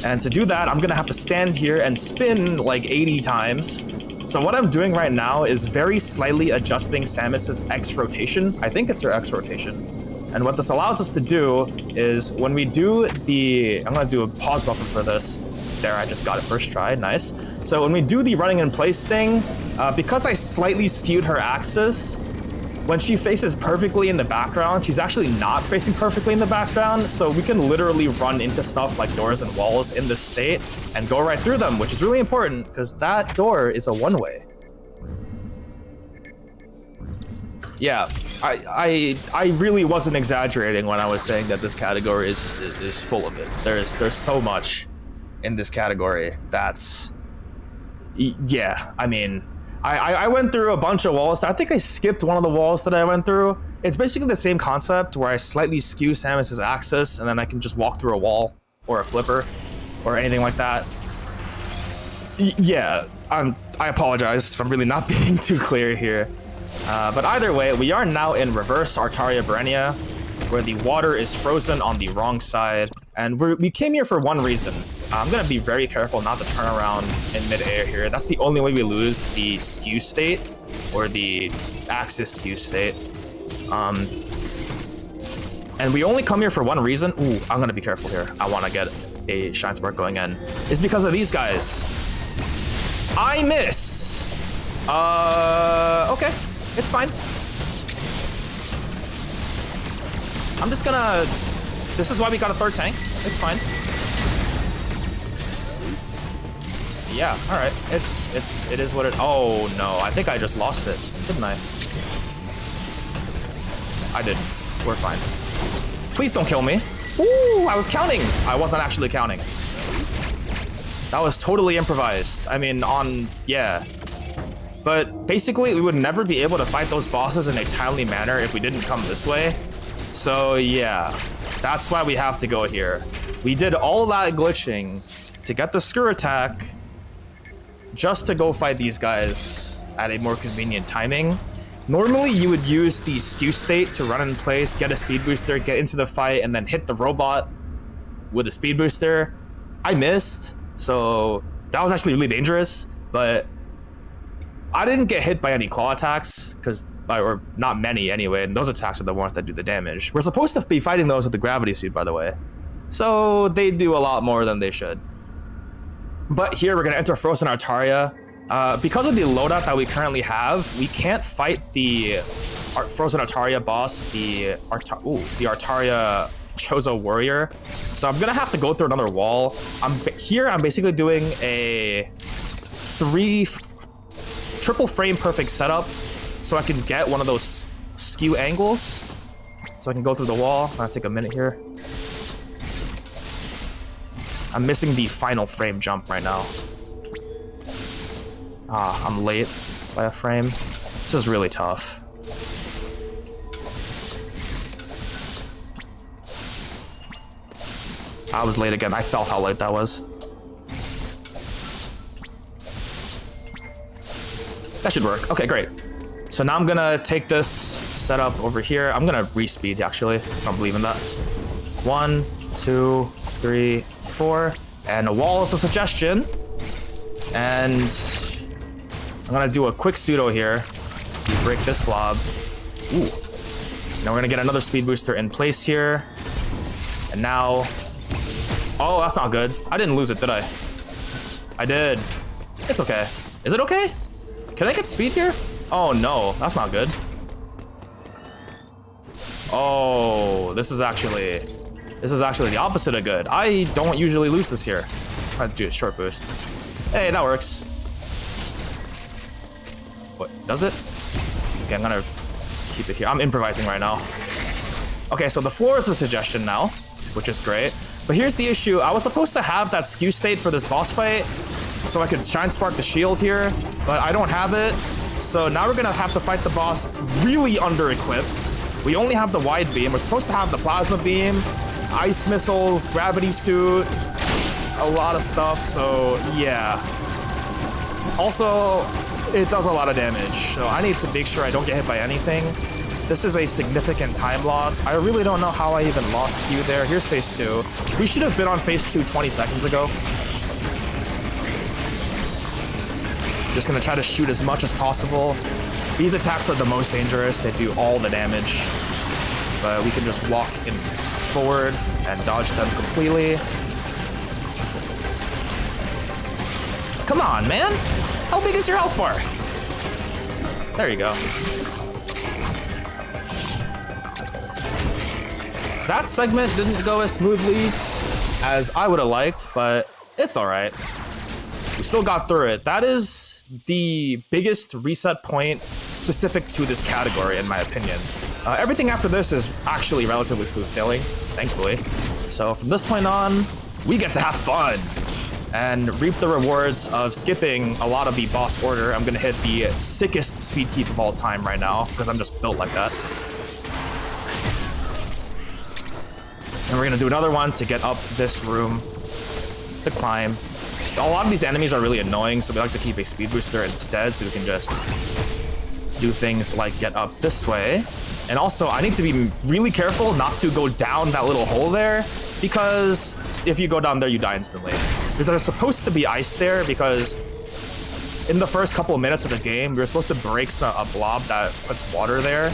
And to do that, I'm gonna have to stand here and spin like 80 times. So what I'm doing right now is very slightly adjusting Samus's X rotation. I think it's her X rotation. And what this allows us to do is when we do I'm gonna do a pause buffer for this. There, I just got it first try, nice. So when we do the running in place thing, because I slightly skewed her axis, when she faces perfectly in the background, she's actually not facing perfectly in the background, so we can literally run into stuff like doors and walls in this state and go right through them, which is really important because that door is a one-way. Yeah, I really wasn't exaggerating when I was saying that this category is full of it. There's so much in this category that's, yeah, I mean, I went through a bunch of walls. I think I skipped one of the walls that I went through. It's basically the same concept where I slightly skew Samus's axis and then I can just walk through a wall or a flipper or anything like that. Yeah, I apologize if I'm really not being too clear here. But either way, we are now in reverse Artaria Berenia, where the water is frozen on the wrong side. And we came here for one reason. I'm gonna be very careful not to turn around in midair here. That's the only way we lose the skew state, or the axis skew state. And we only come here for one reason. Ooh, I'm gonna be careful here. I wanna get a Shine Spark going in. It's because of these guys. I missed! Okay. It's fine. I'm just gonna... This is why we got a third tank. It's fine. Yeah, alright. It is what it... Oh, no. I think I just lost it, didn't I? I didn't. We're fine. Please don't kill me. Ooh, I was counting. I wasn't actually counting. That was totally improvised. I mean, yeah. But basically, we would never be able to fight those bosses in a timely manner if we didn't come this way. So yeah, that's why we have to go here. We did all that glitching to get the Screw Attack just to go fight these guys at a more convenient timing. Normally, you would use the skew state to run in place, get a speed booster, get into the fight, and then hit the robot with a speed booster. I missed, so that was actually really dangerous, but I didn't get hit by any claw attacks, or not many anyway, and those attacks are the ones that do the damage. We're supposed to be fighting those with the gravity suit, by the way. So they do a lot more than they should. But here we're gonna enter Frozen Artaria. Because of the loadout that we currently have, we can't fight the Frozen Artaria boss, the Artaria Chozo Warrior. So I'm gonna have to go through another wall. I'm basically doing a triple frame perfect setup so I can get one of those skew angles. So I can go through the wall. I'm gonna take a minute here. I'm missing the final frame jump right now. I'm late by a frame. This is really tough. I was late again. I felt how late that was. That should work. Okay, great. So now I'm gonna take this setup over here. I'm gonna respeed, actually. I don't believe in that. 1, 2, 3, 4. And a wall is a suggestion. And I'm gonna do a quick pseudo here to break this blob. Ooh. Now we're gonna get another speed booster in place here. And now... Oh, that's not good. I didn't lose it, did I? I did. It's okay. Is it okay? Can I get speed here? Oh no, that's not good. Oh, this is actually the opposite of good. I don't usually lose this here. I have to do a short boost. Hey, that works. What, does it? Okay, I'm gonna keep it here. I'm improvising right now. Okay, so the floor is the suggestion now, which is great. But here's the issue. I was supposed to have that skew state for this boss fight, so I could Shine Spark the shield here, but I don't have it. So now we're gonna have to fight the boss really under-equipped. We only have the wide beam. We're supposed to have the plasma beam, ice missiles, gravity suit, a lot of stuff, so yeah. Also, it does a lot of damage, so I need to make sure I don't get hit by anything. This is a significant time loss. I really don't know how I even lost skew there. Here's phase 2. We should have been on phase 2 20 seconds ago. Just gonna try to shoot as much as possible. These attacks are the most dangerous. They do all the damage. But we can just walk in forward and dodge them completely. Come on, man! How big is your health bar? There you go. that segment didn't go as smoothly as I would have liked, but it's all right. We still got through it. That is the biggest reset point specific to this category, in my opinion. Everything after this is actually relatively smooth sailing, thankfully. So from this point on, we get to have fun and reap the rewards of skipping a lot of the boss order. I'm gonna hit the sickest speed keep of all time right now because I'm just built like that. And we're gonna do another one to get up this room to climb. A lot of these enemies are really annoying, so we like to keep a speed booster instead so we can just do things like get up this way. And also, I need to be really careful not to go down that little hole there, because if you go down there, you die instantly. There's supposed to be ice there because in the first couple of minutes of the game, we were supposed to break a blob that puts water there,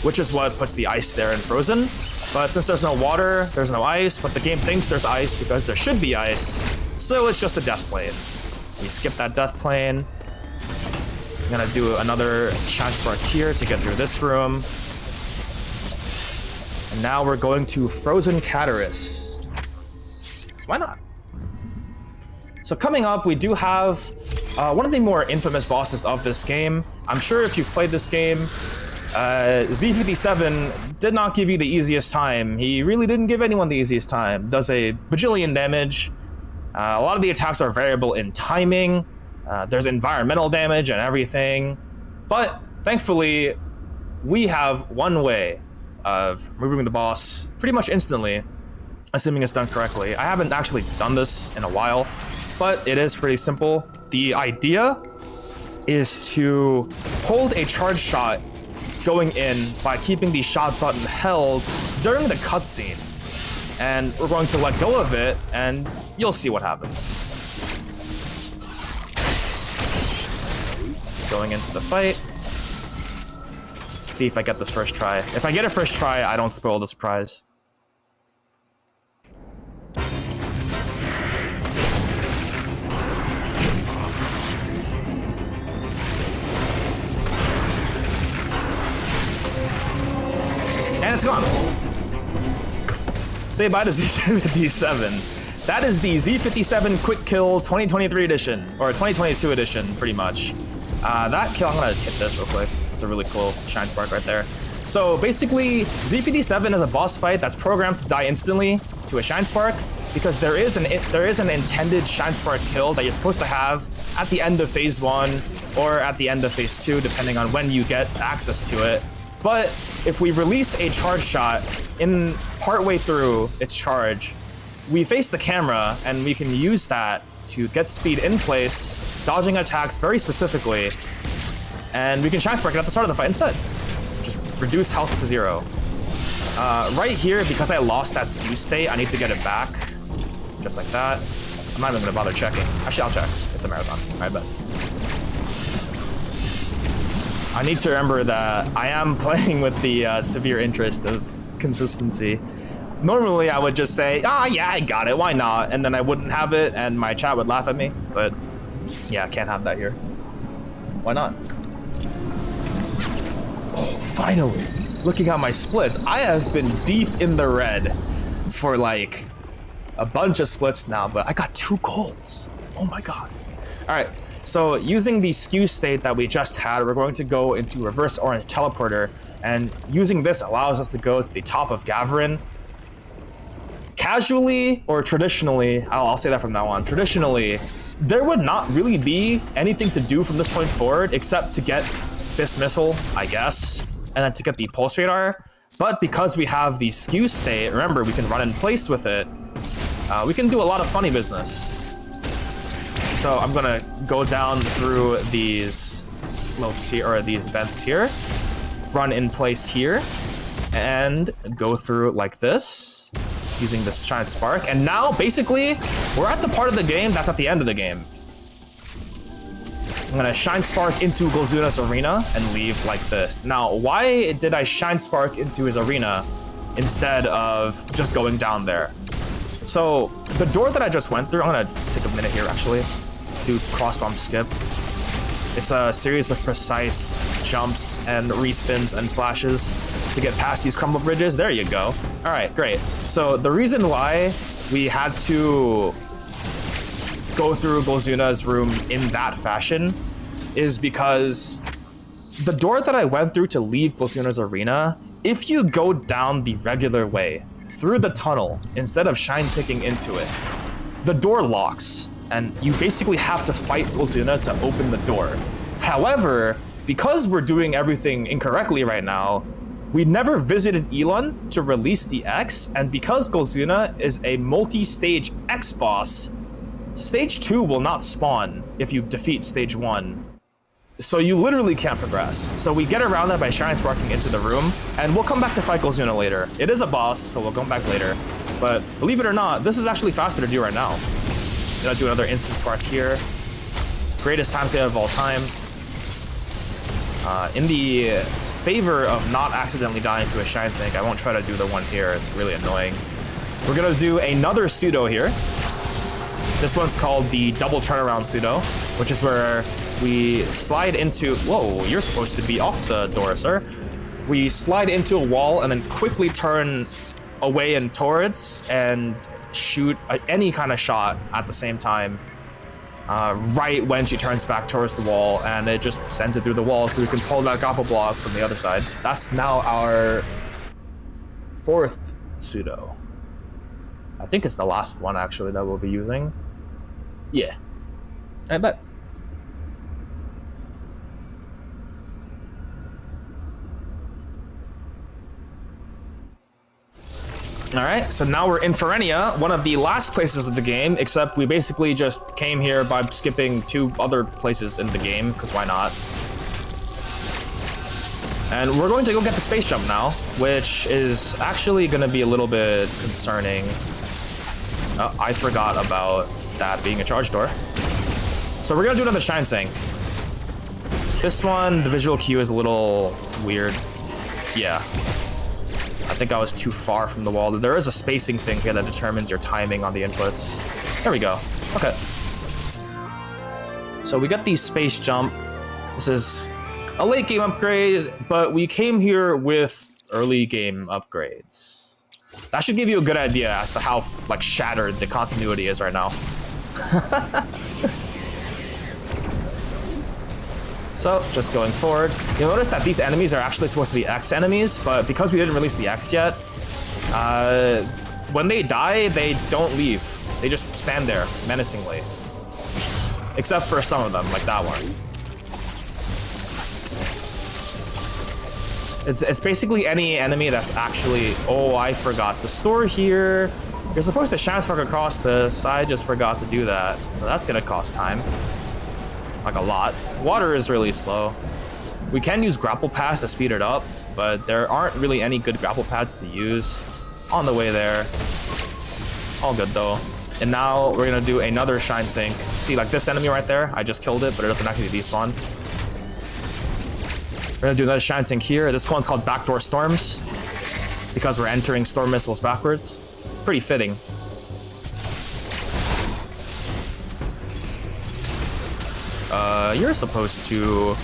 which is what puts the ice there in Frozen. But since there's no water, there's no ice, but the game thinks there's ice because there should be ice, so it's just a death plane. We skip that death plane. I'm gonna do another shine spark here to get through this room. And now we're going to Frozen Cataris. So why not? So coming up, we do have one of the more infamous bosses of this game. I'm sure if you've played this game, Z57 did not give you the easiest time. He really didn't give anyone the easiest time. Does a bajillion damage. A lot of the attacks are variable in timing. There's environmental damage and everything. But thankfully, we have one way of removing the boss pretty much instantly, assuming it's done correctly. I haven't actually done this in a while, but it is pretty simple. The idea is to hold a charge shot going in by keeping the shot button held during the cutscene. And we're going to let go of it, and you'll see what happens. Going into the fight. See if I get this first try. If I get it first try, I don't spoil the surprise. And it's gone. Say bye to Z57. That is the Z57 Quick Kill 2023 edition, or 2022 edition, pretty much. That kill, I'm gonna hit this real quick. It's a really cool shine spark right there. So basically, Z57 is a boss fight that's programmed to die instantly to a shine spark, because there is an intended shine spark kill that you're supposed to have at the end of phase 1 or at the end of phase 2, depending on when you get access to it. But if we release a charge shot in partway through its charge, we face the camera and we can use that to get speed in place, dodging attacks very specifically, and we can shine spark it at the start of the fight instead. Just reduce health to 0. Right here, because I lost that skew state, I need to get it back, just like that. I'm not even gonna bother checking. Actually, I'll check. It's a marathon. I bet. I need to remember that I am playing with the severe interest of consistency. Normally, I would just say, yeah, I got it, why not? And then I wouldn't have it, and my chat would laugh at me. But yeah, I can't have that here. Why not? Oh, finally. Looking at my splits, I have been deep in the red for like a bunch of splits now, but I got 2 golds. Oh my god. All right, so using the skew state that we just had, we're going to go into reverse orange teleporter, and using this allows us to go to the top of Gavrin. Casually or traditionally, I'll say that from now on, traditionally, there would not really be anything to do from this point forward except to get this missile, I guess, and then to get the pulse radar. But because we have the skew state, remember, we can run in place with it, we can do a lot of funny business. So I'm gonna go down through these slopes here, or these vents here, run in place here, and go through like this, using this shine spark. And now, basically, we're at the part of the game that's at the end of the game. I'm gonna shine spark into Golzuna's arena and leave like this. Now, why did I shine spark into his arena instead of just going down there? So, the door that I just went through, I'm gonna take a minute here actually, do cross bomb skip, It's a series of precise jumps and respins and flashes to get past these crumble bridges. There you go. All right, great. So the reason why we had to go through Golzuna's room in that fashion is because the door that I went through to leave Golzuna's arena, if you go down the regular way through the tunnel instead of shine sinking into it, the door locks and you basically have to fight Golzuna to open the door. However, because we're doing everything incorrectly right now, we never visited Elon to release the X, and because Golzuna is a multi-stage X boss, Stage 2 will not spawn if you defeat Stage 1. So you literally can't progress. So we get around that by shine sparking into the room, and we'll come back to fight Golzuna later. It is a boss, so we'll come back later. But believe it or not, this is actually faster to do right now. Gonna do another instant spark here. Greatest time save of all time. In the favor of not accidentally dying to a shine sink, I won't try to do the one here. It's really annoying. We're gonna do another pseudo here. This one's called the double turnaround pseudo, which is where we slide into... Whoa, you're supposed to be off the door, sir. We slide into a wall and then quickly turn away and towards and shoot any kind of shot at the same time. Right when she turns back towards the wall, and it just sends it through the wall so we can pull that grapple block from the other side. That's now our 4th pseudo. I think it's the last one actually that we'll be using. Yeah, I bet. Alright, so now we're in Ferenia, one of the last places of the game, except we basically just came here by skipping 2 other places in the game, because why not? And we're going to go get the space jump now, which is actually going to be a little bit concerning. I forgot about that being a charge door. So we're going to do another shine sink. This one, the visual cue is a little weird. Yeah. I think I was too far from the wall. There is a spacing thing here that determines your timing on the inputs. There we go. Okay. So we got the space jump. This is a late game upgrade, but we came here with early game upgrades. That should give you a good idea as to how like shattered the continuity is right now. So, just going forward, you'll notice that these enemies are actually supposed to be X enemies, but because we didn't release the X yet, when they die, they don't leave. They just stand there, menacingly. Except for some of them, like that one. It's basically any enemy that's actually... Oh, I forgot to store here. You're supposed to shine spark across this. I just forgot to do that. So that's gonna cost time. Like a lot. Water is really slow. We can use grapple pads to speed it up, but there aren't really any good grapple pads to use on the way there. All good though. And now we're gonna do another shine sink. See, like this enemy right there, I just killed it, but it doesn't actually despawn. We're gonna do another shine sink here. This one's called Backdoor Storms, because we're entering storm missiles backwards. Pretty fitting. You're supposed to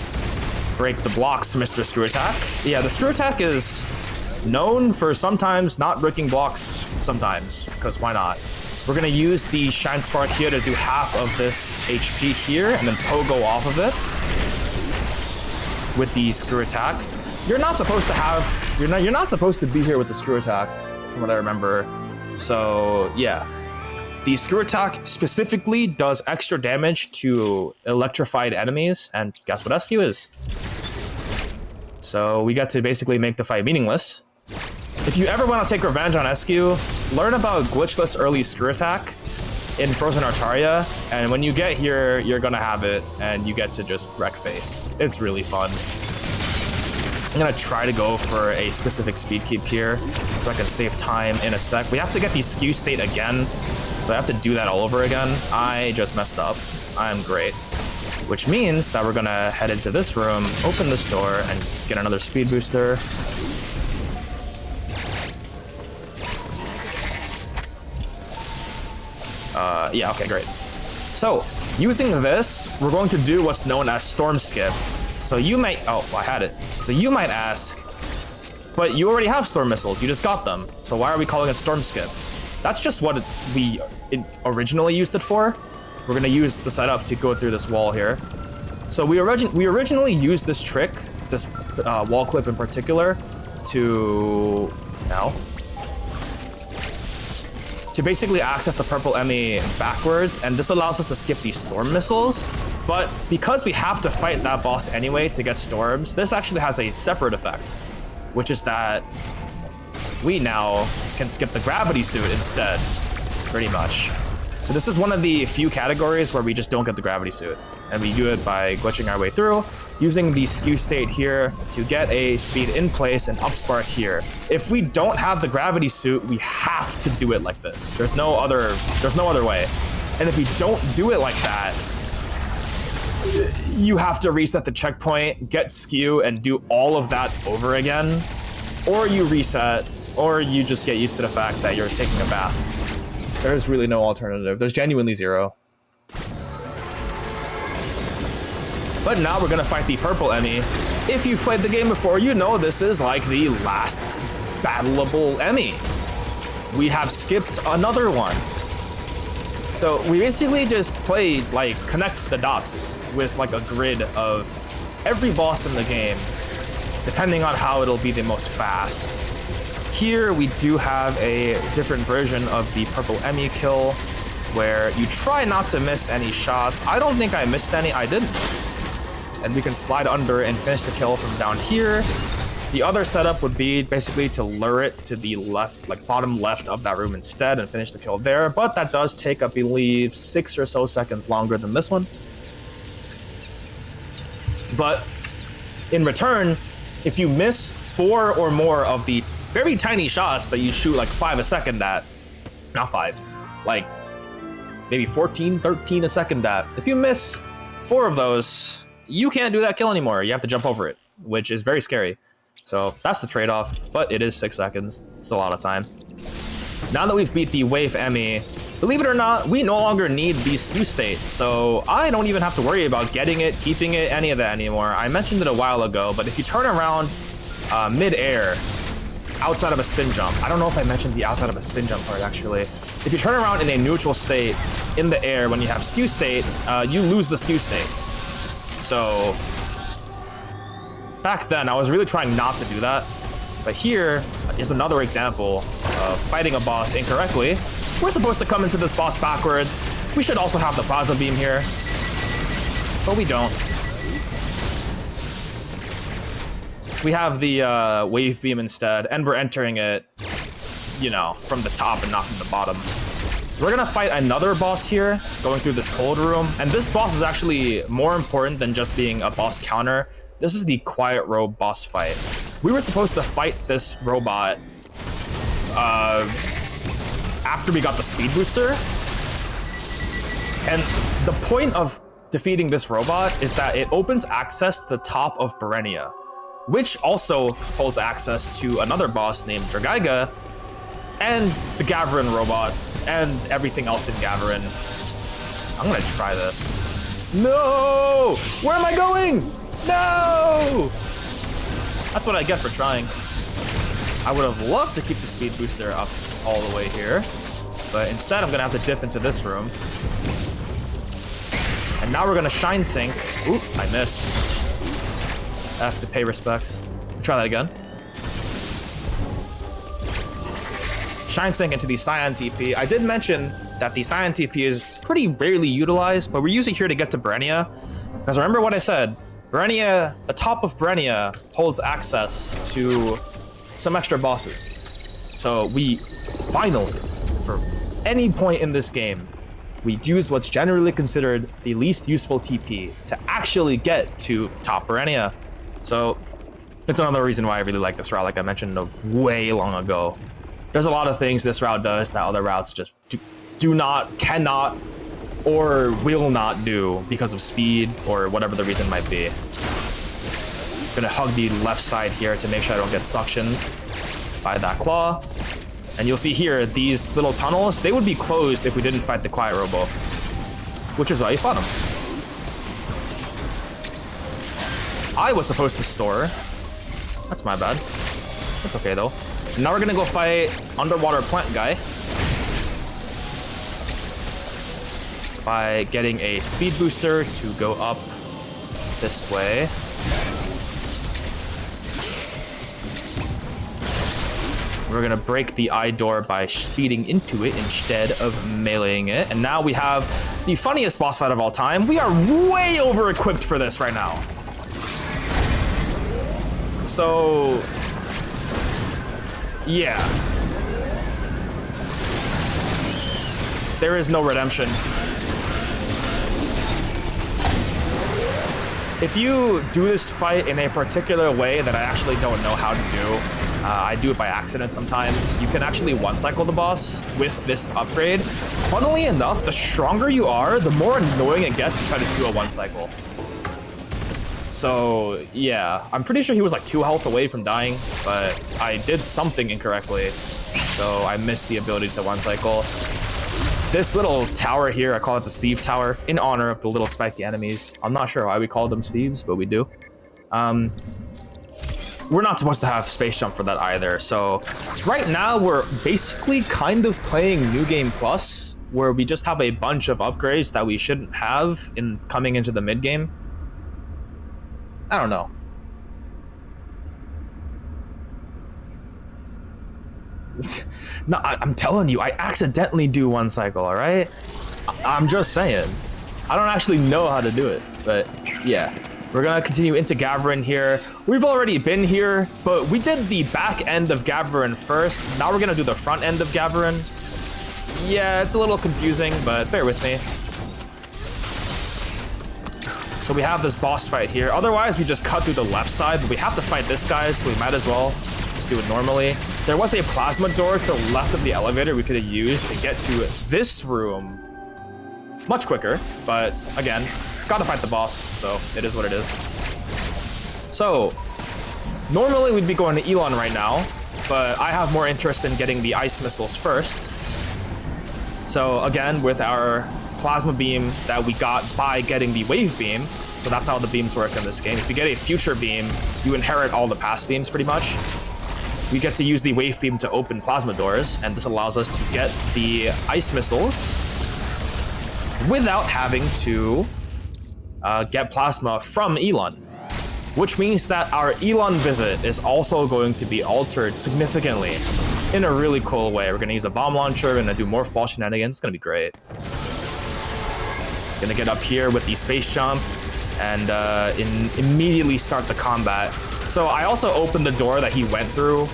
break the blocks, Mr. Screw Attack. Yeah, the Screw Attack is known for sometimes not breaking blocks sometimes, because why not? We're gonna use the Shine Spark here to do half of this HP here, and then pogo off of it with the Screw Attack. You're not supposed to have, you're not supposed to be here with the Screw Attack, from what I remember. So yeah. The Screw Attack specifically does extra damage to electrified enemies, and guess what SQ is? So we get to basically make the fight meaningless. If you ever want to take revenge on SQ, learn about glitchless early Screw Attack in Frozen Artaria, and when you get here, you're gonna have it, and you get to just wreck face. It's really fun. I'm gonna try to go for a specific speed keep here, so I can save time in a sec. We have to get the skew state again, so I have to do that all over again. I just messed up. I'm great. Which means that we're gonna head into this room, open this door, and get another speed booster. Yeah, okay, great. So, using this, we're going to do what's known as storm skip. So you might, oh, I had it. So you might ask, but you already have storm missiles, you just got them. So why are we calling it storm skip? That's just what we originally used it for. We're gonna use the setup to go through this wall here. So we originally used this trick, this wall clip in particular, to basically access the purple Emmy backwards, and this allows us to skip these storm missiles. But because we have to fight that boss anyway to get storms, this actually has a separate effect, which is that we now can skip the gravity suit instead, pretty much. So this is one of the few categories where we just don't get the gravity suit, and we do it by glitching our way through, using the skew state here to get a speed in place and upspark here. If we don't have the gravity suit, we have to do it like this. There's no other way. And if we don't do it like that, you have to reset the checkpoint, get skew, and do all of that over again. Or you reset, or you just get used to the fact that you're taking a bath. There's really no alternative. There's genuinely zero. But now we're gonna fight the purple Emmy. If you've played the game before, you know this is like the last battleable Emmy. We have skipped another one. So we basically just play, like, connect the dots with like a grid of every boss in the game, depending on how it'll be the most fast. Here we do have a different version of the purple Emmy kill, where you try not to miss any shots. I don't think I missed any, I didn't. And we can slide under and finish the kill from down here. The other setup would be basically to lure it to the left, like bottom left of that room instead, and finish the kill there, but that does take, I believe, 6 or so seconds longer than this one. But in return, if you miss 4 or more of the very tiny shots that you shoot like 5 a second at, not 5, like maybe 14, 13 a second at, if you miss 4 of those, you can't do that kill anymore. You have to jump over it, which is very scary. So that's the trade-off, but it is 6 seconds. It's a lot of time. Now that we've beat the Wave Emmy, believe it or not, we no longer need the skew state, so I don't even have to worry about getting it, keeping it, any of that anymore. I mentioned it a while ago, but if you turn around mid-air, outside of a spin jump, I don't know if I mentioned the outside of a spin jump part actually. If you turn around in a neutral state in the air when you have skew state, you lose the skew state. So back then, I was really trying not to do that. But here is another example of fighting a boss incorrectly. We're supposed to come into this boss backwards. We should also have the plasma beam here, but we don't. We have the wave beam instead, and we're entering it, you know, from the top and not from the bottom. We're gonna fight another boss here, going through this cold room, and this boss is actually more important than just being a boss counter. This is the Quiet Robe boss fight. We were supposed to fight this robot after we got the speed booster. And the point of defeating this robot is that it opens access to the top of Berenia, which also holds access to another boss named Dragaiga, and the Gavarin robot, and everything else in Gavarin. I'm gonna try this. No! Where am I going? No! That's what I get for trying. I would have loved to keep the speed booster up all the way here, but instead I'm gonna have to dip into this room. And now we're gonna shine sink. Oop, I missed. I have to pay respects. Try that again. Shine sink into the Cyan TP. I did mention that the Cyan TP is pretty rarely utilized, but we're using it here to get to Berenia. Because remember what I said, Berenia, the top of Berenia holds access to some extra bosses. So we finally, for any point in this game, we use what's generally considered the least useful TP to actually get to top Berenia. So it's another reason why I really like this route, like I mentioned way long ago. There's a lot of things this route does that other routes just do not, cannot, or will not do because of speed or whatever the reason might be. Gonna hug the left side here to make sure I don't get suctioned by that claw. And you'll see here, these little tunnels, they would be closed if we didn't fight the Quiet Robo. which is why you fought him. I was supposed to store. That's my bad. That's okay though. Now we're gonna go fight underwater plant guy by getting a speed booster to go up this way. We're gonna break the eye door by speeding into it instead of meleeing it. And now we have the funniest boss fight of all time. We are way over equipped for this right now. So, yeah. There is no redemption. If you do this fight in a particular way that I actually don't know how to do, I do it by accident sometimes, you can actually one-cycle the boss with this upgrade. Funnily enough, the stronger you are, the more annoying it gets to try to do a one-cycle. So, yeah, I'm pretty sure he was like 2 health away from dying, but I did something incorrectly, so I missed the ability to one-cycle. This little tower here, I call it the Steve Tower, in honor of the little spiky enemies. I'm not sure why we call them Steves, but we do. We're not supposed to have space jump for that either, so right now we're basically kind of playing New Game Plus, where we just have a bunch of upgrades that we shouldn't have in coming into the mid-game. I don't know. No, I'm telling you, I accidentally do one cycle, all right? I'm just saying. I don't actually know how to do it, but yeah. We're gonna continue into Gavarin here. We've already been here, but we did the back end of Gavarin first. Now we're gonna do the front end of Gavarin. Yeah, it's a little confusing, but bear with me. So we have this boss fight here. Otherwise, we just cut through the left side, but we have to fight this guy, so we might as well just do it normally. There was a plasma door to the left of the elevator we could have used to get to this room much quicker, but again, gotta fight the boss, so it is what it is. So, normally we'd be going to Elon right now, but I have more interest in getting the ice missiles first. So again, with our plasma beam that we got by getting the wave beam, so that's how the beams work in this game. If you get a future beam, you inherit all the past beams pretty much. We get to use the wave beam to open plasma doors, and this allows us to get the ice missiles without having to get plasma from Elon, which means that our Elon visit is also going to be altered significantly in a really cool way. We're gonna use a bomb launcher, we're gonna do morph ball shenanigans, it's gonna be great. Gonna get up here with the space jump and immediately start the combat. So I also opened the door that he went through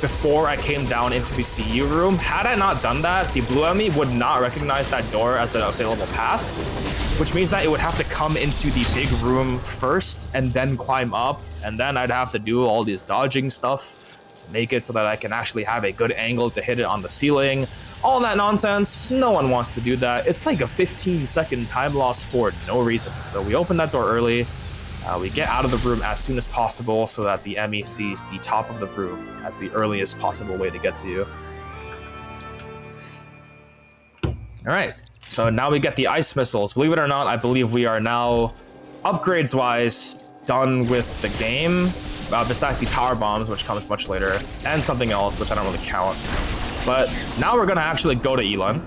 before I came down into the CU room. Had I not done that, the blue enemy would not recognize that door as an available path, which means that it would have to come into the big room first and then climb up, and then I'd have to do all this dodging stuff to make it so that I can actually have a good angle to hit it on the ceiling. All that nonsense, no one wants to do that. It's like a 15-second time loss for no reason. So we open that door early, we get out of the room as soon as possible so that the Emmy sees the top of the room as the earliest possible way to get to you. All right, so now we get the ice missiles. Believe it or not, I believe we are now, upgrades-wise, done with the game, besides the power bombs, which comes much later, and something else, which I don't really count. But now we're gonna actually go to Elon.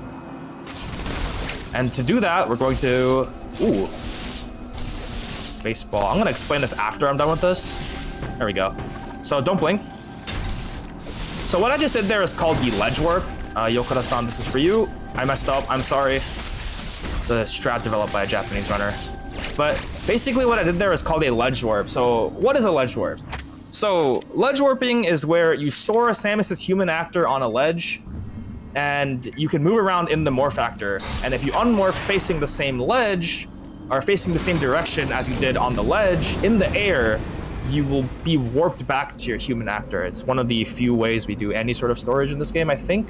And to do that, we're going to, space ball. I'm gonna explain this after I'm done with this. There we go. So don't blink. So what I just did there is called the ledge warp. Yokora-san, this is for you. I messed up, I'm sorry. It's a strat developed by a Japanese runner. But basically what I did there is called a ledge warp. So what is a ledge warp? So ledge warping is where you store Samus's human actor on a ledge and you can move around in the morph actor. And if you unmorph facing the same ledge or facing the same direction as you did on the ledge in the air, you will be warped back to your human actor. It's one of the few ways we do any sort of storage in this game, I think.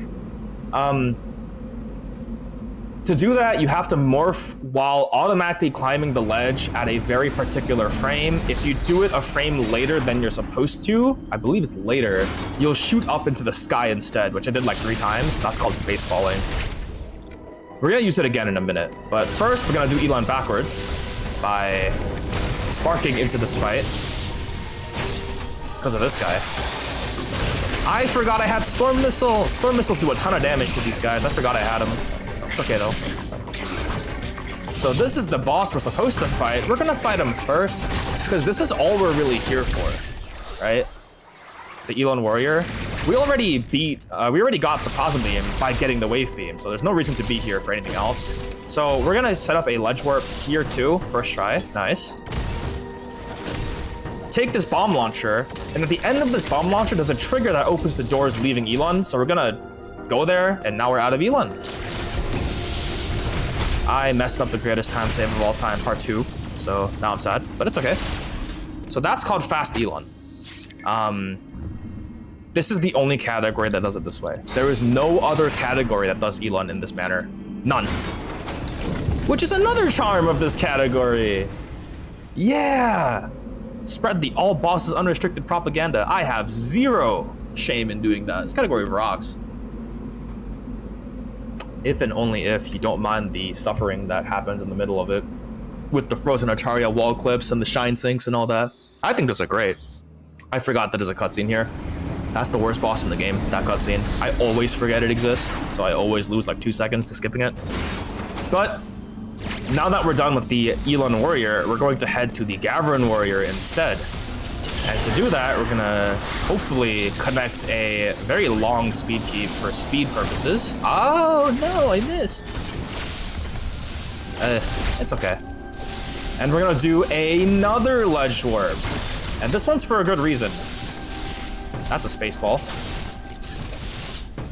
To do that, you have to morph while automatically climbing the ledge at a very particular frame. If you do it a frame later than you're supposed to, I believe it's later, you'll shoot up into the sky instead, which I did like 3 times. That's called spaceballing. We're gonna use it again in a minute, but first we're gonna do Elon backwards by sparking into this fight because of this guy. I forgot I had Storm Missile. Storm Missiles do a ton of damage to these guys. I forgot I had them. It's okay though. So this is the boss we're supposed to fight. We're gonna fight him first because this is all we're really here for, right? The Elon Warrior. We already got the Plasma Beam by getting the Wave Beam, so there's no reason to be here for anything else. So we're gonna set up a Ledge Warp here too, first try, nice. Take this bomb launcher, and at the end of this bomb launcher, there's a trigger that opens the doors leaving Elon, so we're gonna go there, and now we're out of Elon. I messed up the greatest time save of all time, part 2, so now I'm sad, but it's okay. So that's called Fast Elon. This is the only category that does it this way. There is no other category that does Elon in this manner. None. Which is another charm of this category. Yeah! Spread the all bosses unrestricted propaganda. I have zero shame in doing that. This category rocks. If and only if you don't mind the suffering that happens in the middle of it. With the frozen Ataria wall clips and the shine sinks and all that. I think those are great. I forgot that there's a cutscene here. That's the worst boss in the game, that cutscene. I always forget it exists, so I always lose like 2 seconds to skipping it. But now that we're done with the Elon Warrior, we're going to head to the Gavrin Warrior instead. And to do that, we're gonna hopefully connect a very long speed keep for speed purposes. Oh no, I missed. It's okay. And we're gonna do another Ledge Warp. And this one's for a good reason. That's a space ball.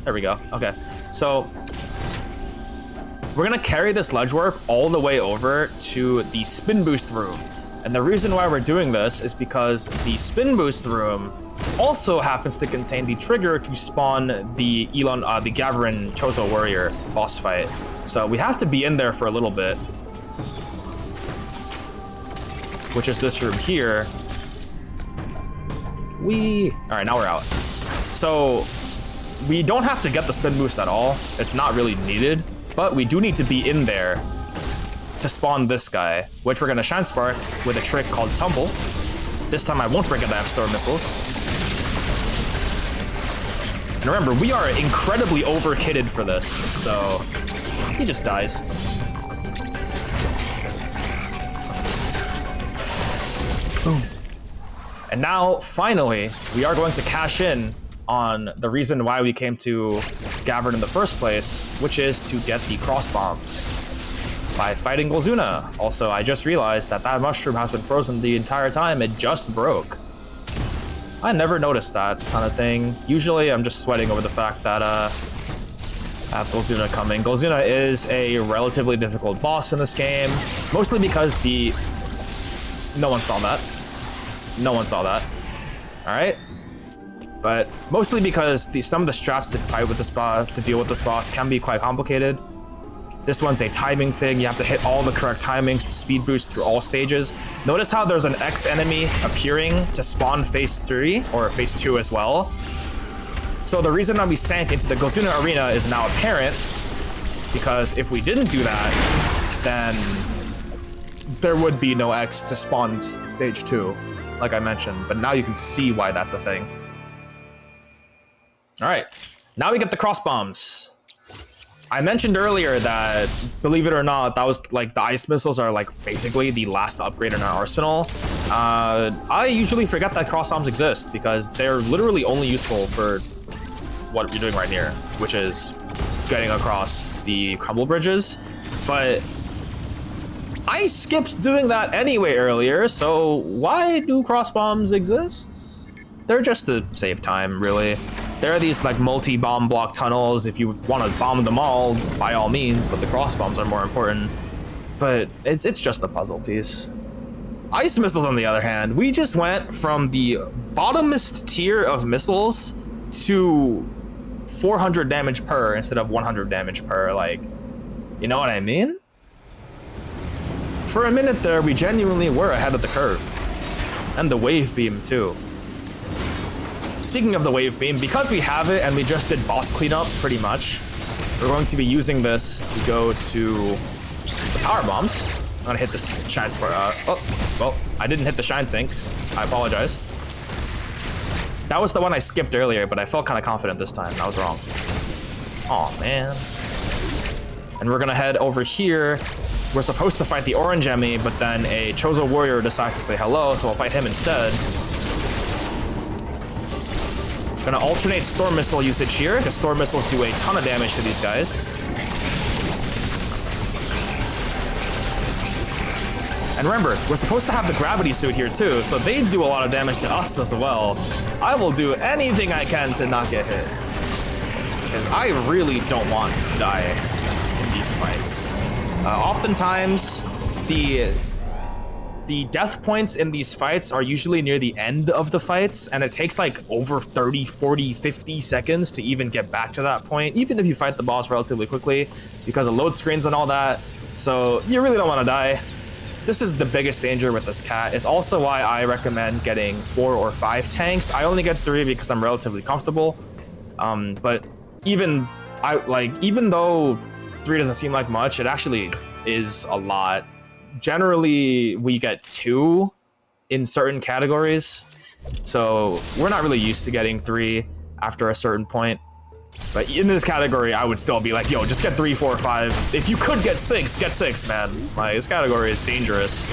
There we go. Okay. So we're gonna carry this Ledge Warp all the way over to the Spin Boost room. And the reason why we're doing this is because the Spin Boost room also happens to contain the trigger to spawn the the Gavrin Chozo Warrior boss fight. So we have to be in there for a little bit. Which is this room here. All right, now we're out. So we don't have to get the spin boost at all. It's not really needed, but we do need to be in there to spawn this guy, which we're gonna Shine Spark with a trick called Tumble. This time I won't forget that I have Storm Missiles. And remember, we are incredibly over-kitted for this, so he just dies. Boom. And now, finally, we are going to cash in on the reason why we came to Gavrin in the first place, which is to get the cross bombs by fighting Golzuna. Also, I just realized that that mushroom has been frozen the entire time. It just broke. I never noticed that kind of thing. Usually, I'm just sweating over the fact that I have Golzuna coming. Golzuna is a relatively difficult boss in this game, mostly because no one saw that. No one saw that. All right, but mostly because some of the strats to fight with this boss, to deal with this boss, can be quite complicated. This one's a timing thing. You have to hit all the correct timings to speed boost through all stages. Notice how there's an X enemy appearing to spawn phase 3 or phase 2 as well. So the reason why we sank into the Golzuna arena is now apparent, because if we didn't do that, then there would be no X to spawn stage 2. Like I mentioned, but now you can see why that's a thing. All right, now we get the cross bombs. I mentioned earlier that, believe it or not, that was like the ice missiles are like basically the last upgrade in our arsenal. I usually forget that cross bombs exist because they're literally only useful for what you're doing right here, which is getting across the crumble bridges. But I skipped doing that anyway earlier, so why do cross bombs exist? They're just to save time, really. There are these like multi-bomb block tunnels. If you want to bomb them all, by all means, but the cross bombs are more important. But it's just a puzzle piece. Ice missiles, on the other hand, we just went from the bottomest tier of missiles to 400 damage per instead of 100 damage per, like, you know what I mean? For a minute there, we genuinely were ahead of the curve. And the wave beam, too. Speaking of the wave beam, because we have it and we just did boss cleanup, pretty much, we're going to be using this to go to the power bombs. I'm gonna hit this shine spark. Oh, well, I didn't hit the shine sink. I apologize. That was the one I skipped earlier, but I felt kind of confident this time. I was wrong. Oh man. And we're gonna head over here. We're supposed to fight the orange enemy, but then a Chozo warrior decides to say hello, so we'll fight him instead. Gonna alternate storm missile usage here, because storm missiles do a ton of damage to these guys. And remember, we're supposed to have the gravity suit here too, so they do a lot of damage to us as well. I will do anything I can to not get hit, because I really don't want to die in these fights. Oftentimes, the death points in these fights are usually near the end of the fights, and it takes like over 30, 40, 50 seconds to even get back to that point, even if you fight the boss relatively quickly, because of load screens and all that. So you really don't want to die. This is the biggest danger with this cat. It's also why I recommend getting 4 or 5 tanks. I only get 3 because I'm relatively comfortable. But even though 3 doesn't seem like much, it actually is a lot. Generally, we get 2 in certain categories. So we're not really used to getting 3 after a certain point. But in this category, I would still be like, yo, just get 3, 4, 5. If you could get 6, get 6, man. Like, this category is dangerous.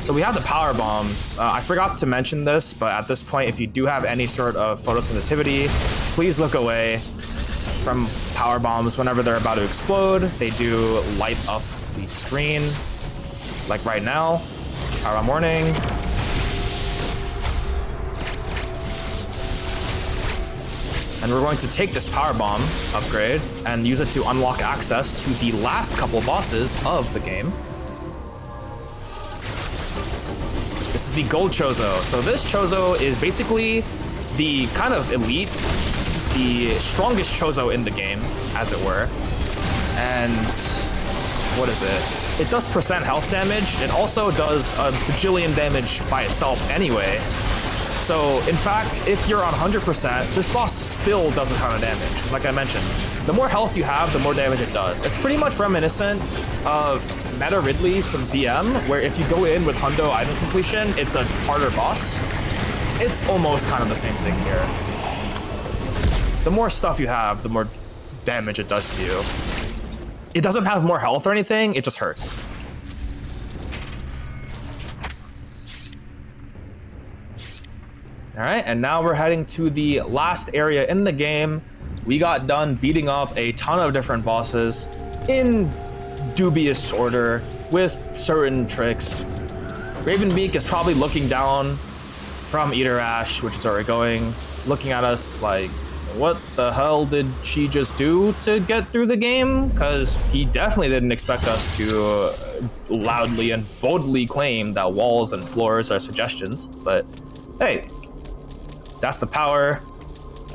So we have the power bombs. I forgot to mention this, but at this point, if you do have any sort of photosensitivity, please look away from power bombs whenever they're about to explode. They do light up the screen, like right now. Power bomb warning. And we're going to take this power bomb upgrade and use it to unlock access to the last couple bosses of the game. This is the gold Chozo. So this Chozo is basically the kind of elite, the strongest Chozo in the game, as it were. And what is it? It does percent health damage. It also does a bajillion damage by itself anyway. So, in fact, if you're on 100%, this boss still does a ton of damage. Like I mentioned, the more health you have, the more damage it does. It's pretty much reminiscent of Meta Ridley from ZM, where if you go in with Hundo item completion, it's a harder boss. It's almost kind of the same thing here. The more stuff you have, the more damage it does to you. It doesn't have more health or anything, it just hurts. All right, and now we're heading to the last area in the game. We got done beating up a ton of different bosses in dubious order with certain tricks. Ravenbeak is probably looking down from Eater Ash, which is where we're going, looking at us like, what the hell did she just do to get through the game? Because he definitely didn't expect us to loudly and boldly claim that walls and floors are suggestions, but hey, that's the power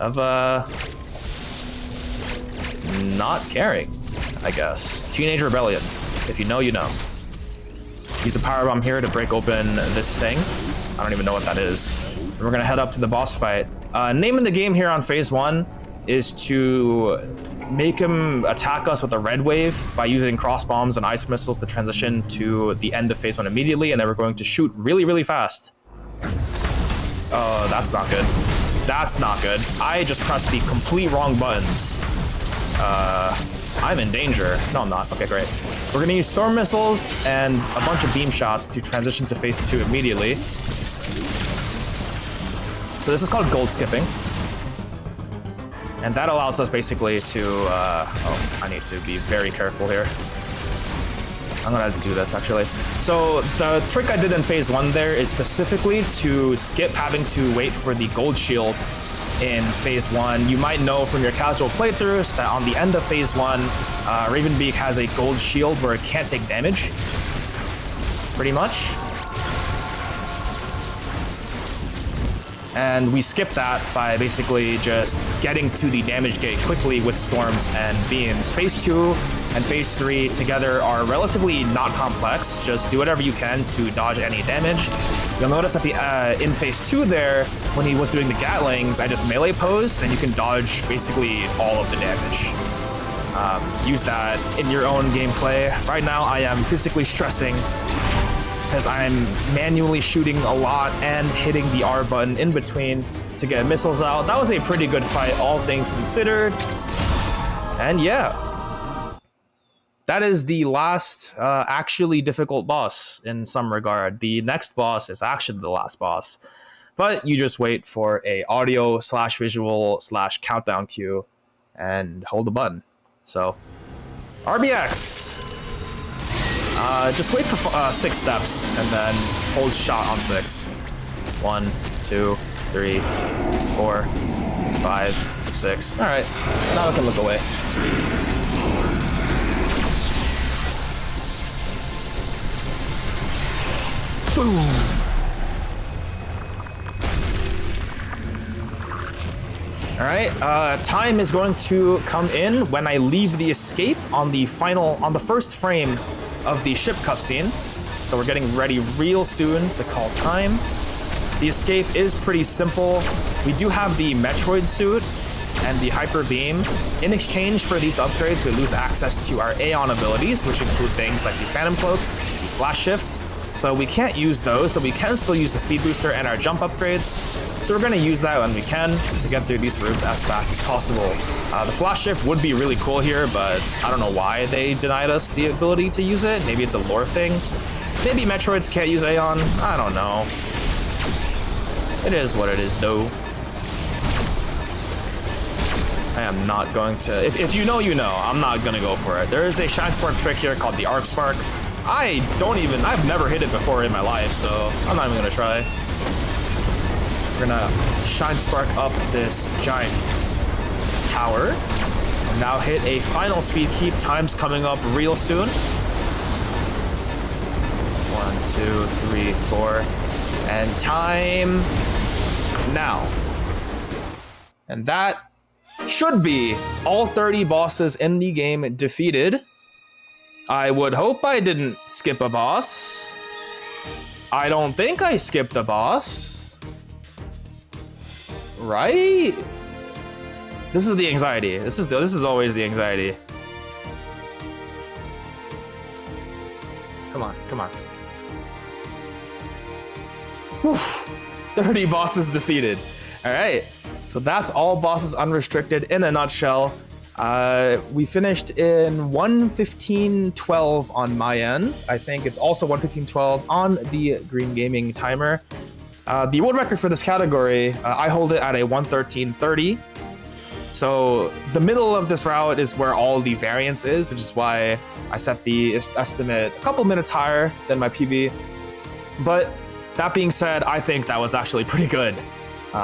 of not caring, I guess. Teenage rebellion. If you know, you know. Use a power bomb here to break open this thing. I don't even know what that is. And we're gonna head up to the boss fight. Name in the game here on phase 1 is to make him attack us with a red wave by using cross bombs and ice missiles to transition to the end of phase 1 immediately, and then we're going to shoot really, really fast. Oh, that's not good. That's not good. I just pressed the complete wrong buttons. I'm in danger. No, I'm not. Okay, great. We're gonna use storm missiles and a bunch of beam shots to transition to phase 2 immediately. So this is called gold skipping. And that allows us basically to, oh, I need to be very careful here. I'm gonna do this actually. So the trick I did in phase 1 there is specifically to skip having to wait for the gold shield in phase 1. You might know from your casual playthroughs that on the end of phase 1, Ravenbeak has a gold shield where it can't take damage, pretty much. And we skip that by basically just getting to the damage gate quickly with storms and beams. Phase 2 and phase 3 together are relatively not complex. Just do whatever you can to dodge any damage. You'll notice at the in phase 2 there, when he was doing the Gatlings, I just melee posed, and you can dodge basically all of the damage. Use that in your own gameplay. Right now, I am physically stressing because I'm manually shooting a lot and hitting the R button in between to get missiles out. That was a pretty good fight, all things considered. And yeah, that is the last actually difficult boss in some regard. The next boss is actually the last boss, but you just wait for a audio / visual / countdown cue and hold the button. So, RBX. Just wait for 6 steps and then hold shot on 6. 1, 2, 3, 4, 5, 6. All right, now I can look away. Boom. All right, time is going to come in when I leave the escape on the first frame of the ship cutscene. So we're getting ready real soon to call time. The escape is pretty simple. We do have the Metroid suit and the Hyper Beam. In exchange for these upgrades, we lose access to our Aeon abilities, which include things like the Phantom Cloak, the Flash Shift. So we can't use those, so we can still use the Speed Booster and our jump upgrades. So we're gonna use that when we can to get through these routes as fast as possible. The Flash Shift would be really cool here, but I don't know why they denied us the ability to use it. Maybe it's a lore thing. Maybe Metroids can't use Aeon, I don't know. It is what it is though. I am not going to, if you know, you know, I'm not gonna go for it. There is a Shine Spark trick here called the Arc Spark. I've never hit it before in my life, so I'm not even gonna try. We're gonna Shine Spark up this giant tower. And now hit a final speed keep. Time's coming up real soon. 1, 2, 3, 4. And time now. And that should be all 30 bosses in the game defeated. I would hope I didn't skip a boss. I don't think I skipped a boss. Right? This is the anxiety. This is always the anxiety. Come on, come on. Whew. 30 bosses defeated. All right. So that's all bosses unrestricted in a nutshell. We finished in 1:15:12 on my end. I think it's also 1:15:12 on the Green Gaming timer. The world record for this category, I hold it at a 1:13:30. So the middle of this route is where all the variance is, which is why I set the estimate a couple minutes higher than my PB. But that being said, I think that was actually pretty good.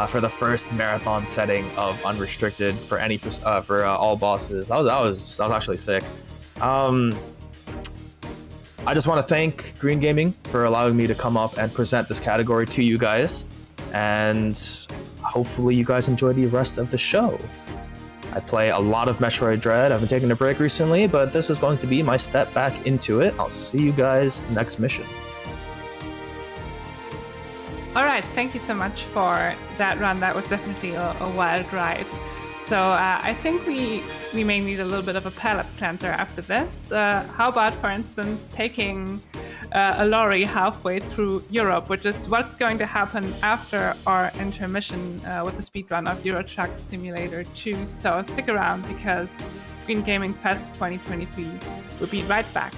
For the first marathon setting of Unrestricted for any for all bosses. That was actually sick. I just want to thank Green Gaming for allowing me to come up and present this category to you guys, and hopefully you guys enjoy the rest of the show. I play a lot of Metroid Dread. I've been taking a break recently, but this is going to be my step back into it. I'll see you guys next mission. All right, thank you so much for that run. That was definitely a wild ride. So I think we may need a little bit of a palate cleanser after this. How about, for instance, taking a lorry halfway through Europe, which is what's going to happen after our intermission with the speedrun of Euro Truck Simulator 2. So stick around because Green Gaming Fest 2023 will be right back.